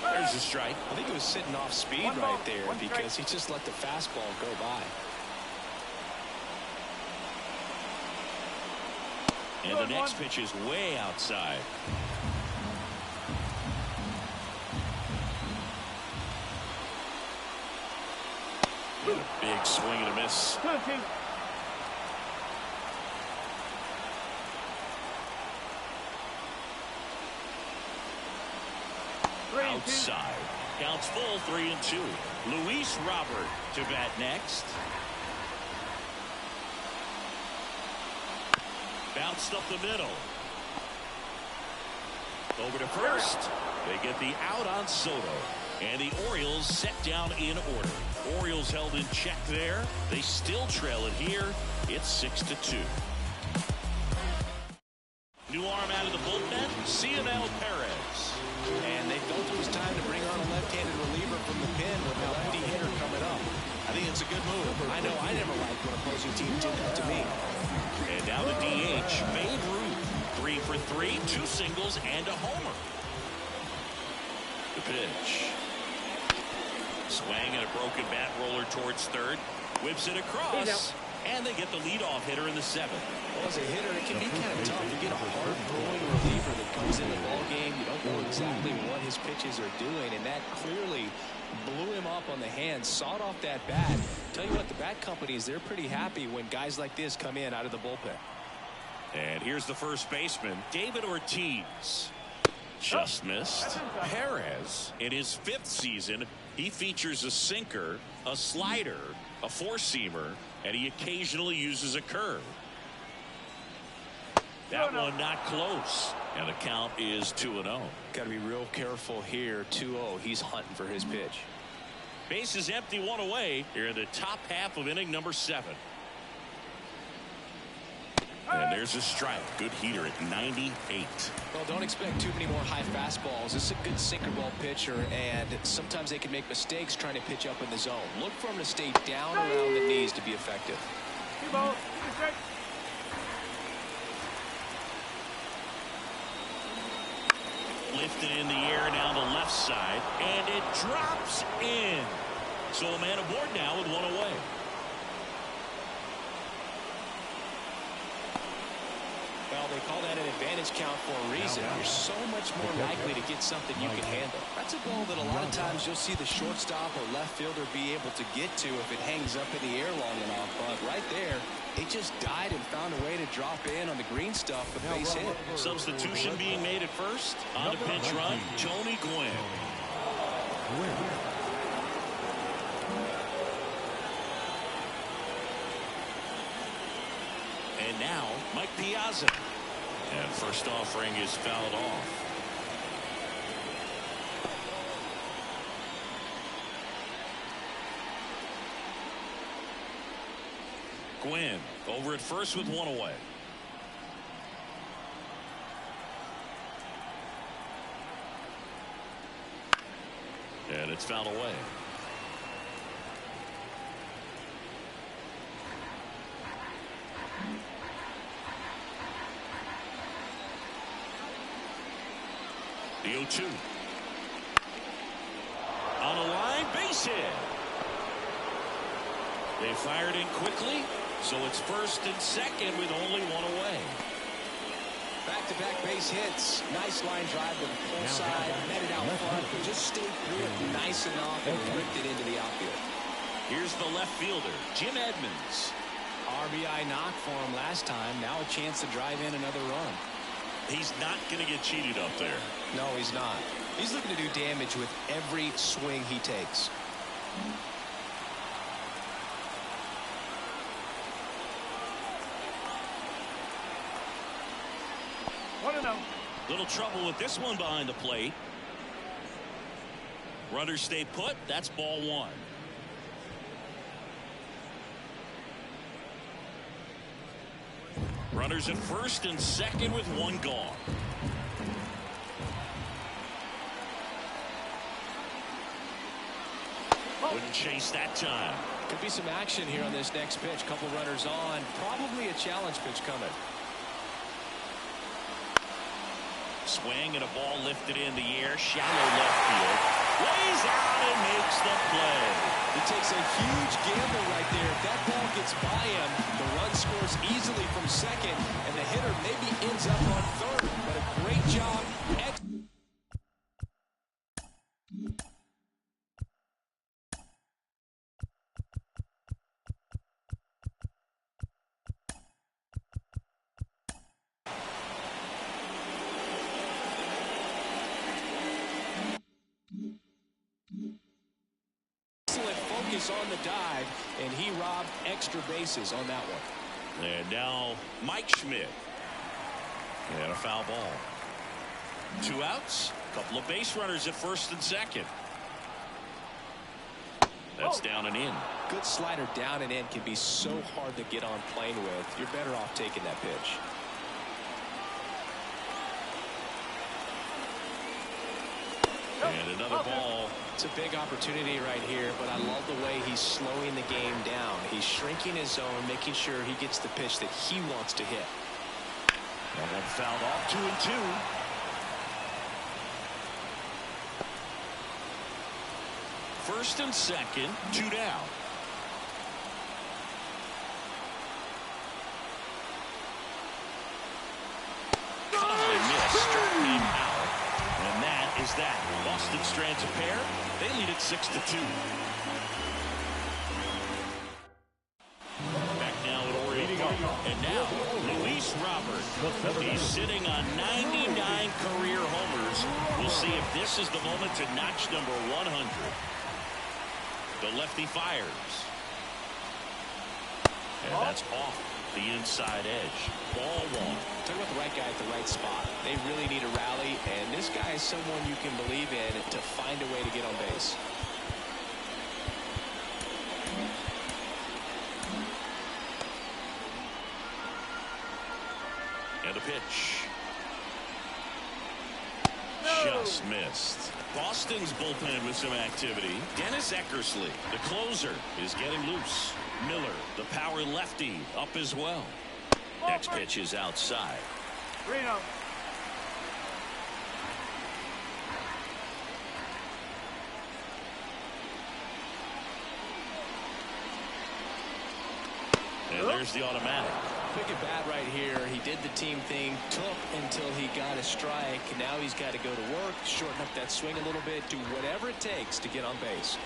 There's a strike. I think it was sitting off speed right there because he just let the fastball go by. And the next pitch is way outside. Big swing and a miss. outside. Counts full, 3-2. Luis Robert to bat next. Bounced up the middle. Over to first. They get the out on Soto. And the Orioles set down in order. Orioles held in check there. They still trail it here. It's 6-2. New arm out of the bullpen, CML Perez. And they felt it was time to bring on a left-handed reliever from the pen with a lefty hitter coming up. I think it's a good move. I know I never liked when opposing teams did that to me. And now the DH, Babe Ruth. 3 for 3, 2 singles, and a homer. The pitch. Swang and a broken bat roller towards third. Whips it across. And they get the leadoff hitter in the 7th. Well, as a hitter, it can be kind of tough. You get a hard-throwing reliever that comes in the ballgame. You don't know exactly what his pitches are doing, and that clearly blew him up on the hand, sawed off that bat. Tell you what, the bat companies, they're pretty happy when guys like this come in out of the bullpen. And here's the first baseman, David Ortiz. Just missed. Perez, in his 5th season, he features a sinker, a slider, a four-seamer, and he occasionally uses a curve. That one not close, and the count is 2-0. Got to be real careful here. 2-0. He's hunting for his pitch. Base is empty, 1 away here in the top half of inning number 7. And there's a strike. Good heater at 98. Well, don't expect too many more high fastballs. This is a good sinker ball pitcher, and sometimes they can make mistakes trying to pitch up in the zone. Look for him to stay down around the knees to be effective. Lifted in the air down the left side, and it drops in. So a man aboard now with 1 away. Well, they call that an advantage count for a reason. You're so much more likely to get something you can handle. That's a ball that a lot of times you'll see the shortstop or left fielder be able to get to if it hangs up in the air long enough. But right there, they just died and found a way to drop in on the green stuff with base hit. Substitution being made at first. On the pinch run, Tony Gwynn. And now, Mike Piazza. And first offering is fouled off. Gwynn over at first with 1 away. And it's fouled away. The 0-2. On the line, base hit. They fired in quickly, so it's first and second with only 1 away. Back-to-back base hits. Nice line drive to the pull side. Met it out front, but just stayed through it nice enough and ripped it into the outfield. Here's the left fielder, Jim Edmonds. RBI knock for him last time. Now a chance to drive in another run. He's not going to get cheated up there. No, he's not. He's looking to do damage with every swing he takes. Little trouble with this one behind the plate. Runners stay put. That's ball 1. Runners at first and second with 1 gone. Wouldn't chase that time. Could be some action here on this next pitch. Couple runners on. Probably a challenge pitch coming. Swing and a ball lifted in the air. Shallow left field. Lays out and makes the play. He takes a huge gamble right there. If that ball gets by him, the run scores easily from second, and the hitter maybe ends up on third. But a great job. was on the dive, and he robbed extra bases on that one. And now Mike Schmidt. And a foul ball. 2 outs. Couple of base runners at first and second. That's down and in. Good slider down and in can be so hard to get on plane with. You're better off taking that pitch. And another ball. It's a big opportunity right here, but I love the way he's slowing the game down. He's shrinking his zone, making sure he gets the pitch that he wants to hit. And then fouled off 2-2. First and second, 2 down. Missed. Struck him out. And that is that. Boston strands a pair. They lead it 6-2. Back now at Oriole Park. And now, Luis Robert. He's sitting on 99 career homers. We'll see if this is the moment to notch number 100. The lefty fires. And that's off the inside edge. Ball 1. Talk about the right guy at the right spot. They really need a rally, and this guy is someone you can believe in to find a way to get on base. And a pitch. Just missed. Boston's bullpen with some activity. Dennis Eckersley, the closer, is getting loose. Miller, the power lefty, up as well. Next pitch is outside. Reno. And there's the automatic. Pick a bat right here. He did the team thing, took until he got a strike. Now he's got to go to work, shorten up that swing a little bit, do whatever it takes to get on base.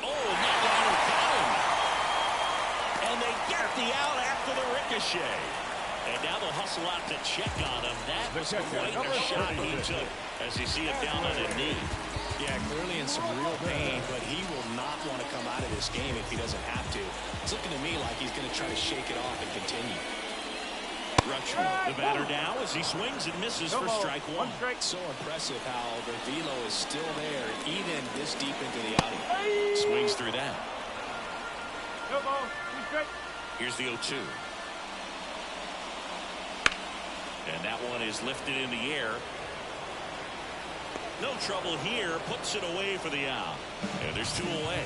Oh, Magliner got him. And they get the out after the ricochet. And now they'll hustle out to check on him. That was quite a shot he took as you see it down on a knee. Yeah, clearly in some real pain, but he will not want to come out of this game if he doesn't have to. It's looking to me like he's going to try to shake it off and continue. Rutschman, the batter now as he swings and misses for strike 1. So impressive how the velo is still there even this deep into the outing. Swings through that. Here's the 0-2. And that one is lifted in the air. No trouble here. Puts it away for the out. And there's 2 away.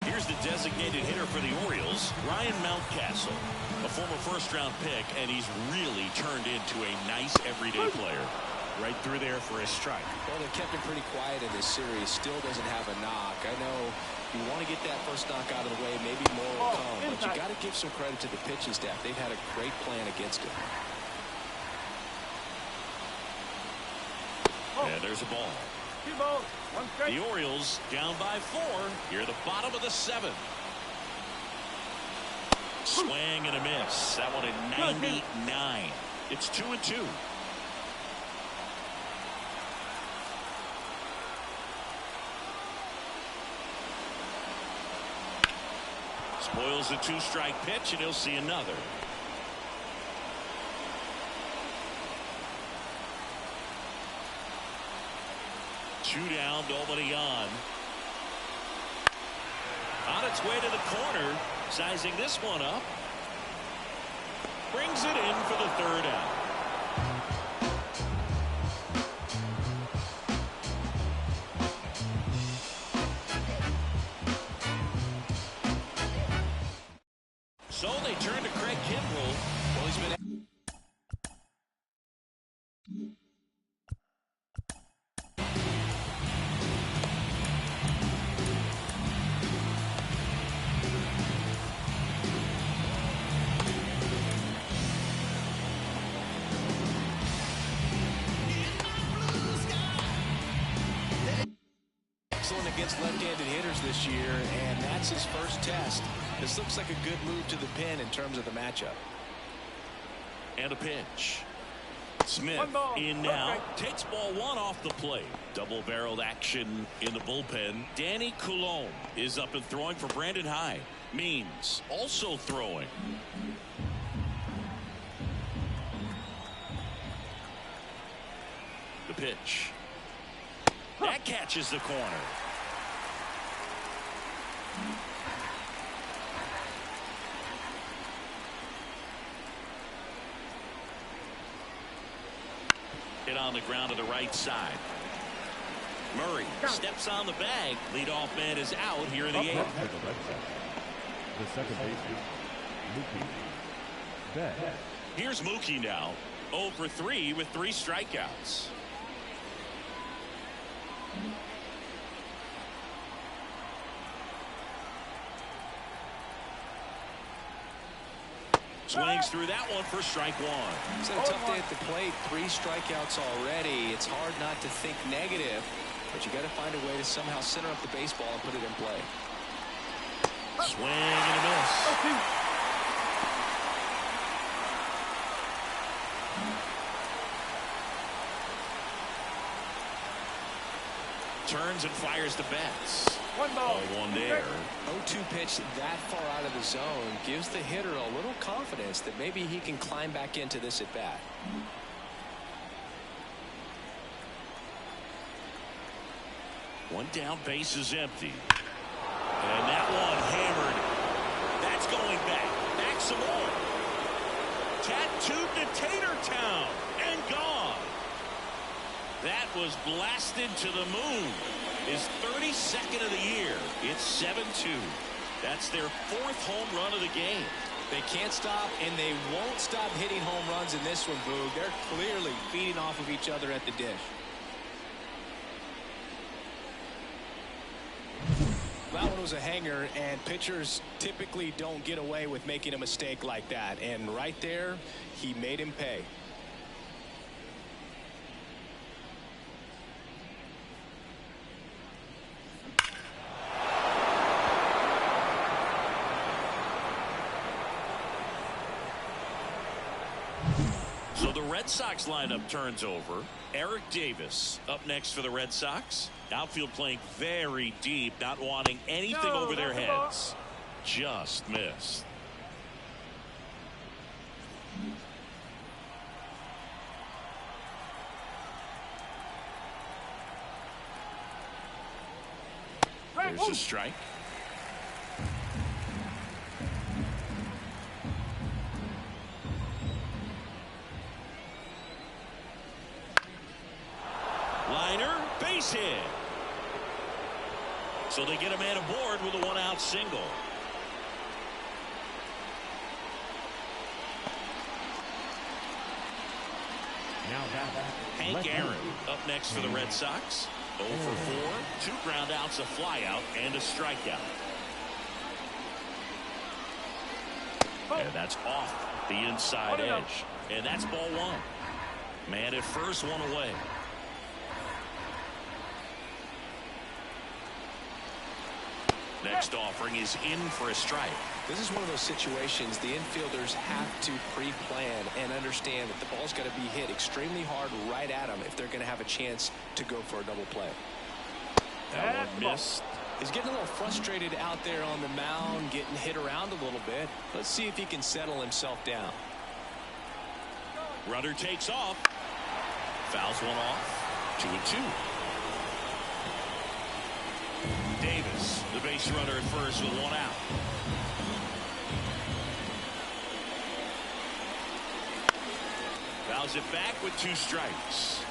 Here's the designated hitter for the Orioles, Ryan Mountcastle, a former first-round pick, and he's really turned into a nice everyday player. Right through there for a strike. Well, they kept him pretty quiet in this series. Still doesn't have a knock. I know you want to get that first knock out of the way. Maybe more will come, but you got to give some credit to the pitching staff. They've had a great plan against him. And there's a ball. 2 balls, 1 strike. The Orioles down by 4 here at the bottom of the 7th. Swing and a miss. That one at 99. It's 2-2. Spoils the 2-strike pitch, and he'll see another. Two down, nobody on. On its way to the corner, sizing this one up. Brings it in for the 3rd out. So they turn to Craig Kimbrell. Well, he's been against left-handed hitters this year, and that's his first test. This looks like a good move to the pin in terms of the matchup. And a pitch. Smith in now. Takes ball one off the plate. Double-barreled action in the bullpen. Danny Coulombe is up and throwing for Brandon Hyde. Means also throwing. The pitch. That catches the corner. Hit on the ground to the right side. Murray steps on the bag. Leadoff man is out here in the eighth. The second baseman, Mookie Betts. Here's Mookie now. 0 for 3 with 3 strikeouts. Swings through that one for strike one. He's had a tough day at the plate. 3 strikeouts already. It's hard not to think negative, but you got to find a way to somehow center up the baseball and put it in play. Swing and a miss. Turns and fires to Betts. 1 ball. 0-1 there. 0-2 pitch that far out of the zone gives the hitter a little confidence that maybe he can climb back into this at bat. One down, base is empty. And that one hammered. That's going back. Back some more. Tattooed to Tatertown and gone. That was blasted to the moon. His 32nd of the year. It's 7-2. That's their 4th home run of the game. They can't stop, and they won't stop hitting home runs in this one, Boog. They're clearly feeding off of each other at the dish. That one was a hanger, and pitchers typically don't get away with making a mistake like that. And right there, he made him pay. So the Red Sox lineup turns over. Eric Davis up next for the Red Sox. Outfield playing very deep, not wanting anything over their heads. Just missed. There's a strike. Liner, base hit. So they get a man aboard with a 1-out single. Now Hank Aaron up next for the Red Sox. 0 for 4, 2 ground outs, a fly out, and a strikeout. And that's off the inside edge. And that's ball 1. Man at first, 1 away. Next offering is in for a strike. This is one of those situations the infielders have to pre-plan and understand that the ball's got to be hit extremely hard right at them if they're going to have a chance to go for a double play. That one missed. He's getting a little frustrated out there on the mound, getting hit around a little bit. Let's see if he can settle himself down. Runner takes off. Fouls one off. 2-2. Davis, the base runner at first with 1 out. Fouls it back with 2 strikes.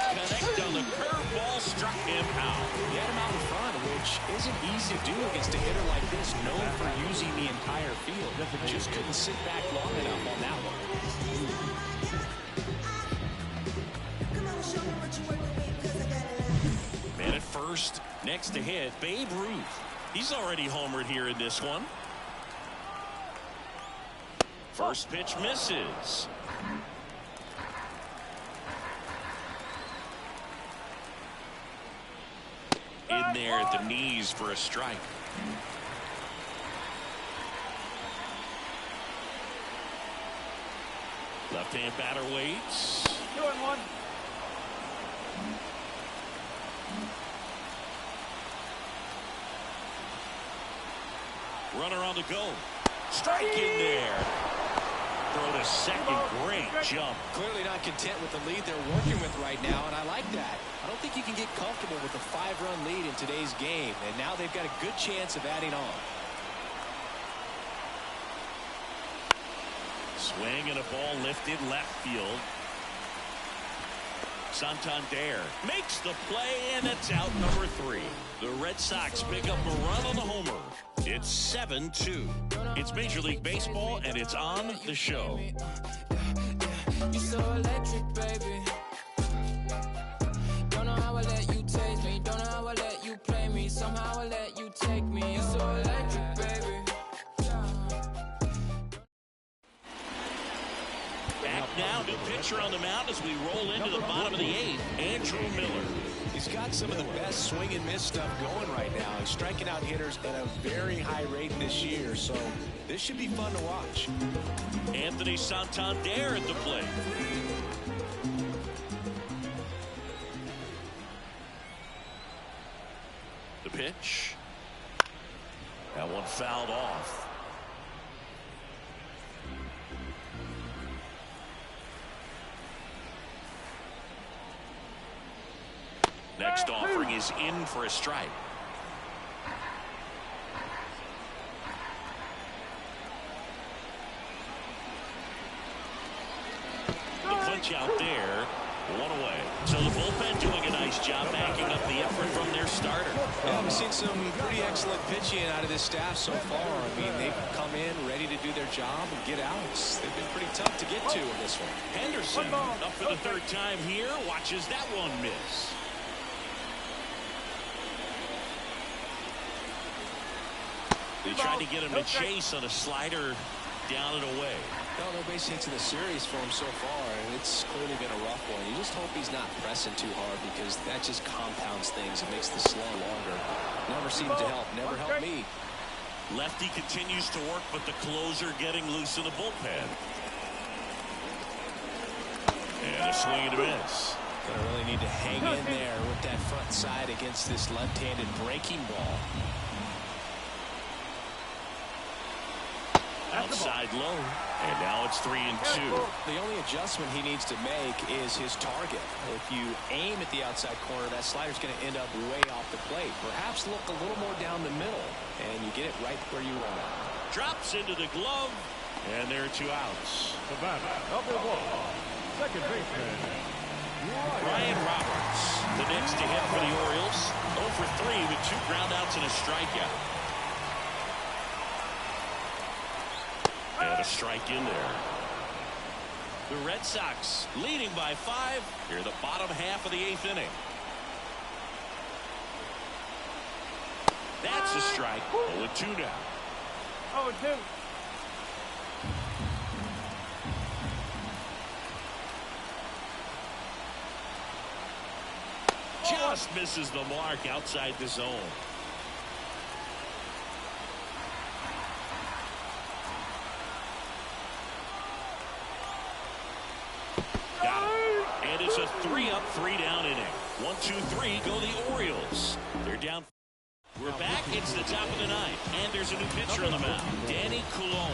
Connect on the curveball, struck him out. He had him out in front, which isn't easy to do against a hitter like this, known for using the entire field. Just couldn't sit back long enough on that one. Man at first, next to hit, Babe Ruth. He's already homered here in this one. First pitch misses. In there at the knees for a strike. Left-hand batter waits. 2-1. Runner on the go. Strike in there. Throw to second. Great jump. Clearly not content with the lead they're working with right now, and I like that. I don't think you can get comfortable with a 5-run lead in today's game, and now they've got a good chance of adding on. Swing and a ball lifted left field. Santander makes the play, and it's out number 3. The Red Sox pick up a run on the homer. It's 7-2. It's Major League Baseball, and it's on the show. You're so electric, baby. Don't know how I let you taste me. Don't know how I let you play me. Somehow I let you take me. You're so electric, baby. Back now, new pitcher on the mound as we roll into the bottom of the 8th, Andrew Miller. He's got some of the best swing and miss stuff going right now. He's striking out hitters at a very high rate this year, so this should be fun to watch. Anthony Santander at the plate. The pitch. That one fouled off. Next offering is in for a strike. The punch out there. One away. So the bullpen doing a nice job backing up the effort from their starter. Yeah, we've seen some pretty excellent pitching out of this staff so far. I mean, they've come in ready to do their job and get outs. They've been pretty tough to get to in this one. Henderson up for the 3rd time here. Watches that one miss. They tried to get him to chase on a slider down and away. No base hits in the series for him so far, and it's clearly been a rough one. You just hope he's not pressing too hard, because that just compounds things. It makes the slow longer. Never seemed to help. Never helped me. Lefty continues to work, but the closer getting loose in the bullpen. And a swing and a miss. Gonna really need to hang in there with that front side against this left-handed breaking ball. Outside low, and now it's 3-2. The only adjustment he needs to make is his target. If you aim at the outside corner, that slider's going to end up way off the plate. Perhaps look a little more down the middle, and you get it right where you want it. Drops into the glove, and there are 2 outs. The batter, number 1, second baseman, Ryan Roberts, the next to hit for the Orioles. 0 for 3 with 2 groundouts and a strikeout. And a strike in there. The Red Sox leading by 5 here the bottom half of the 8th inning. That's a strike. 0-2 now. 0-2. Just misses the mark outside the zone. Got it. And it's a 3-up, 3-down inning. 1-2-3 go the Orioles. They're down. We're back. It's the top of the 9th. And there's a new pitcher on the mound, Danny Coulombe.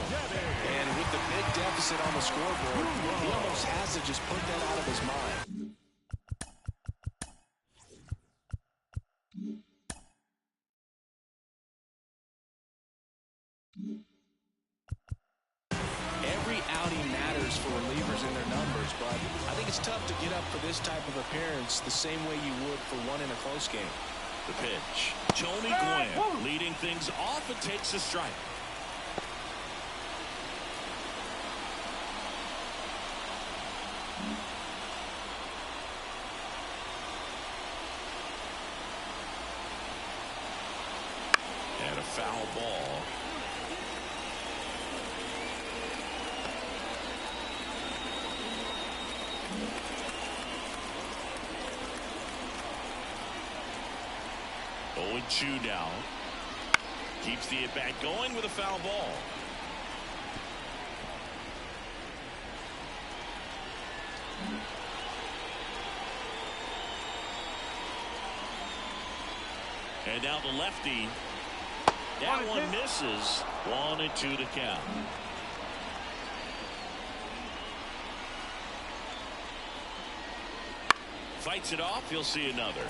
And with the big deficit on the scoreboard, he almost has to just put that out of his mind. Every outing matters for relievers in their numbers, but I think it's tough to get up for this type of appearance the same way you would for one in a close game. The pitch. Tony Gwynn leading things off and takes a strike. And foul ball. Oh, 0-2 now. Keeps the at-bat going with a foul ball. And now the lefty. That one misses. 1-2 to count. Fights it off. He'll see another.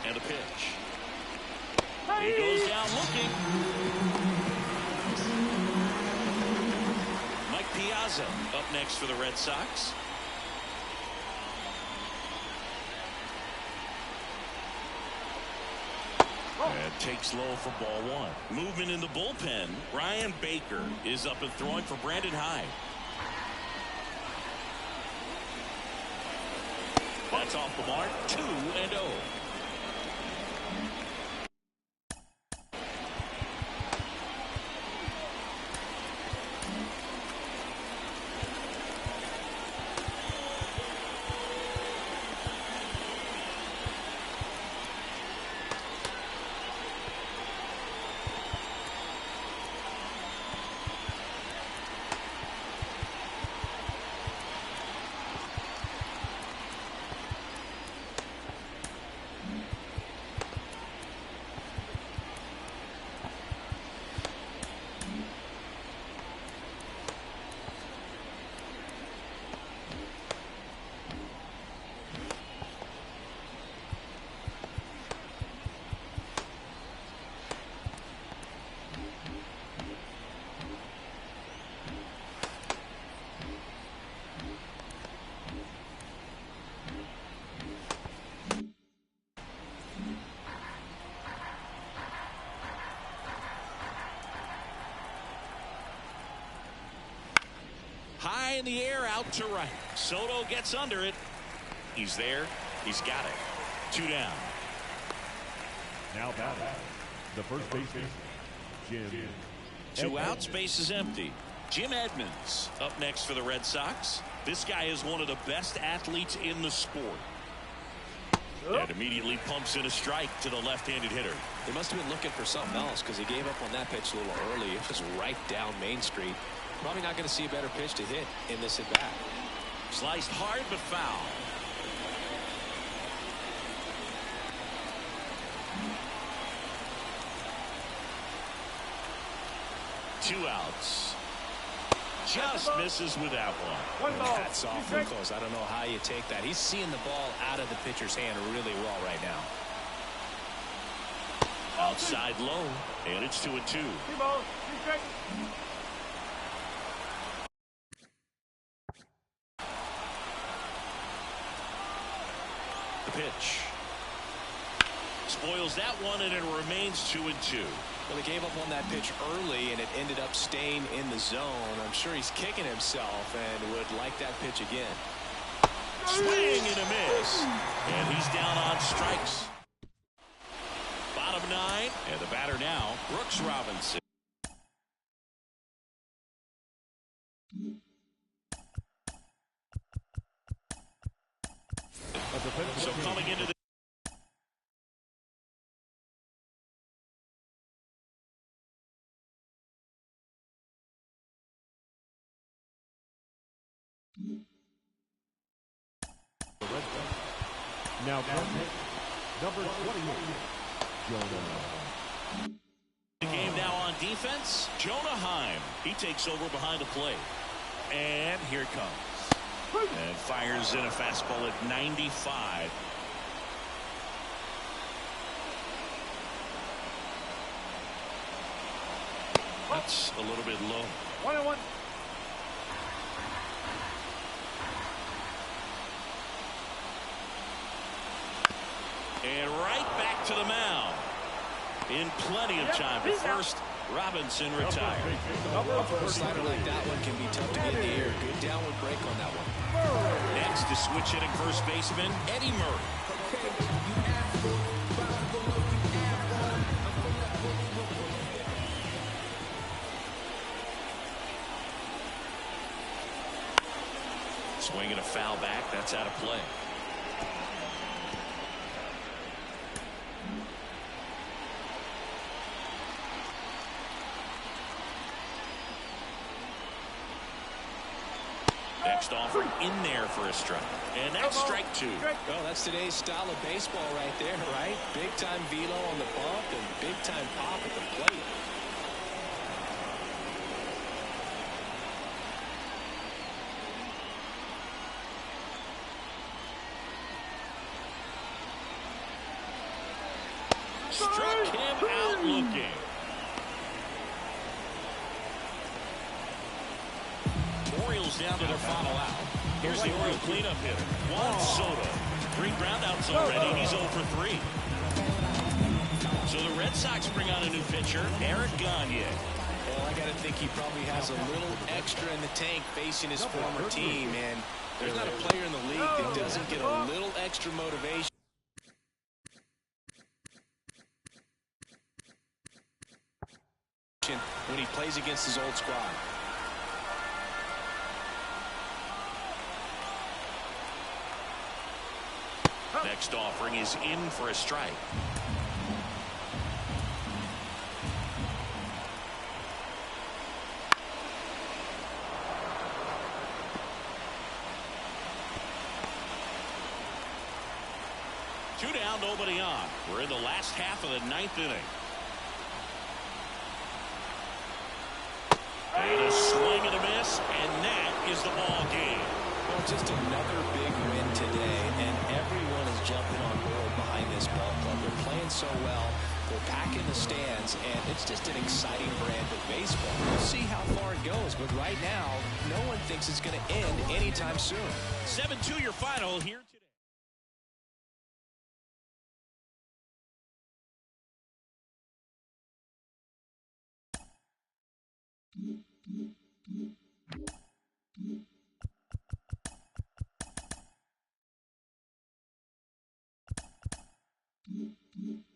And a pitch. He goes down looking. Mike Piazza up next for the Red Sox. And takes low for ball one. Movement in the bullpen. Ryan Baker is up and throwing for Brandon Hyde. That's off the mark. 2-0. High in the air, out to right. Soto gets under it. He's there. He's got it. 2 down. Now batting, the first baseman, Jim. 2 outs, base is empty. Jim Edmonds up next for the Red Sox. This guy is one of the best athletes in the sport. And immediately pumps in a strike to the left-handed hitter. They must have been looking for something else because he gave up on that pitch a little early. It was right down Main Street. Probably not going to see a better pitch to hit in this at bat. Sliced hard but foul. Two outs. Just misses with that one. That's awfully close. I don't know how you take that. He's seeing the ball out of the pitcher's hand really well right now. Outside low, and it's 2-2. The pitch. Spoils that one, and it remains 2-2. Well, he gave up on that pitch early, and it ended up staying in the zone. I'm sure he's kicking himself and would like that pitch again. Swing and a miss. And he's down on strikes. Bottom 9, and the batter now, Brooks Robinson. So coming into the Now number 28, Jonah. The game now on defense, Jonah Heim. He takes over behind the plate. And here it comes. And fires in a fastball at 95. That's a little bit low. 1-1. And right back to the mound. In plenty of time to first Robinson retired. A slider like that one can be tough to get in the air. Good downward break on that one. Next to switch hitting first baseman, Eddie Murray. Swinging a foul back. That's out of play. Next offering in there for a strike. And that's strike two. Well, that's today's style of baseball right there, right? Big-time velo on the bump and big-time pop at the plate. Struck him out looking. Orioles down to their final out. Here's the Oriole cleanup hitter, Juan Soto. 3 groundouts already. He's 0 for 3. So the Red Sox bring on a new pitcher, Eric Gagne. Well, I got to think he probably has a little extra in the tank facing his former team. And there's not a player in the league that doesn't get a little extra motivation when he plays against his old squad. Next offering is in for a strike. Two down, nobody on. We're in the last half of the 9th inning. And a swing and a miss, and that is the ball game. Well, just another big win today, and everyone is jumping on board behind this ball club. They're playing so well. They're back in the stands, and it's just an exciting brand of baseball. We'll see how far it goes, but right now, no one thinks it's going to end anytime soon. 7-2 your final here today. Mm-hmm.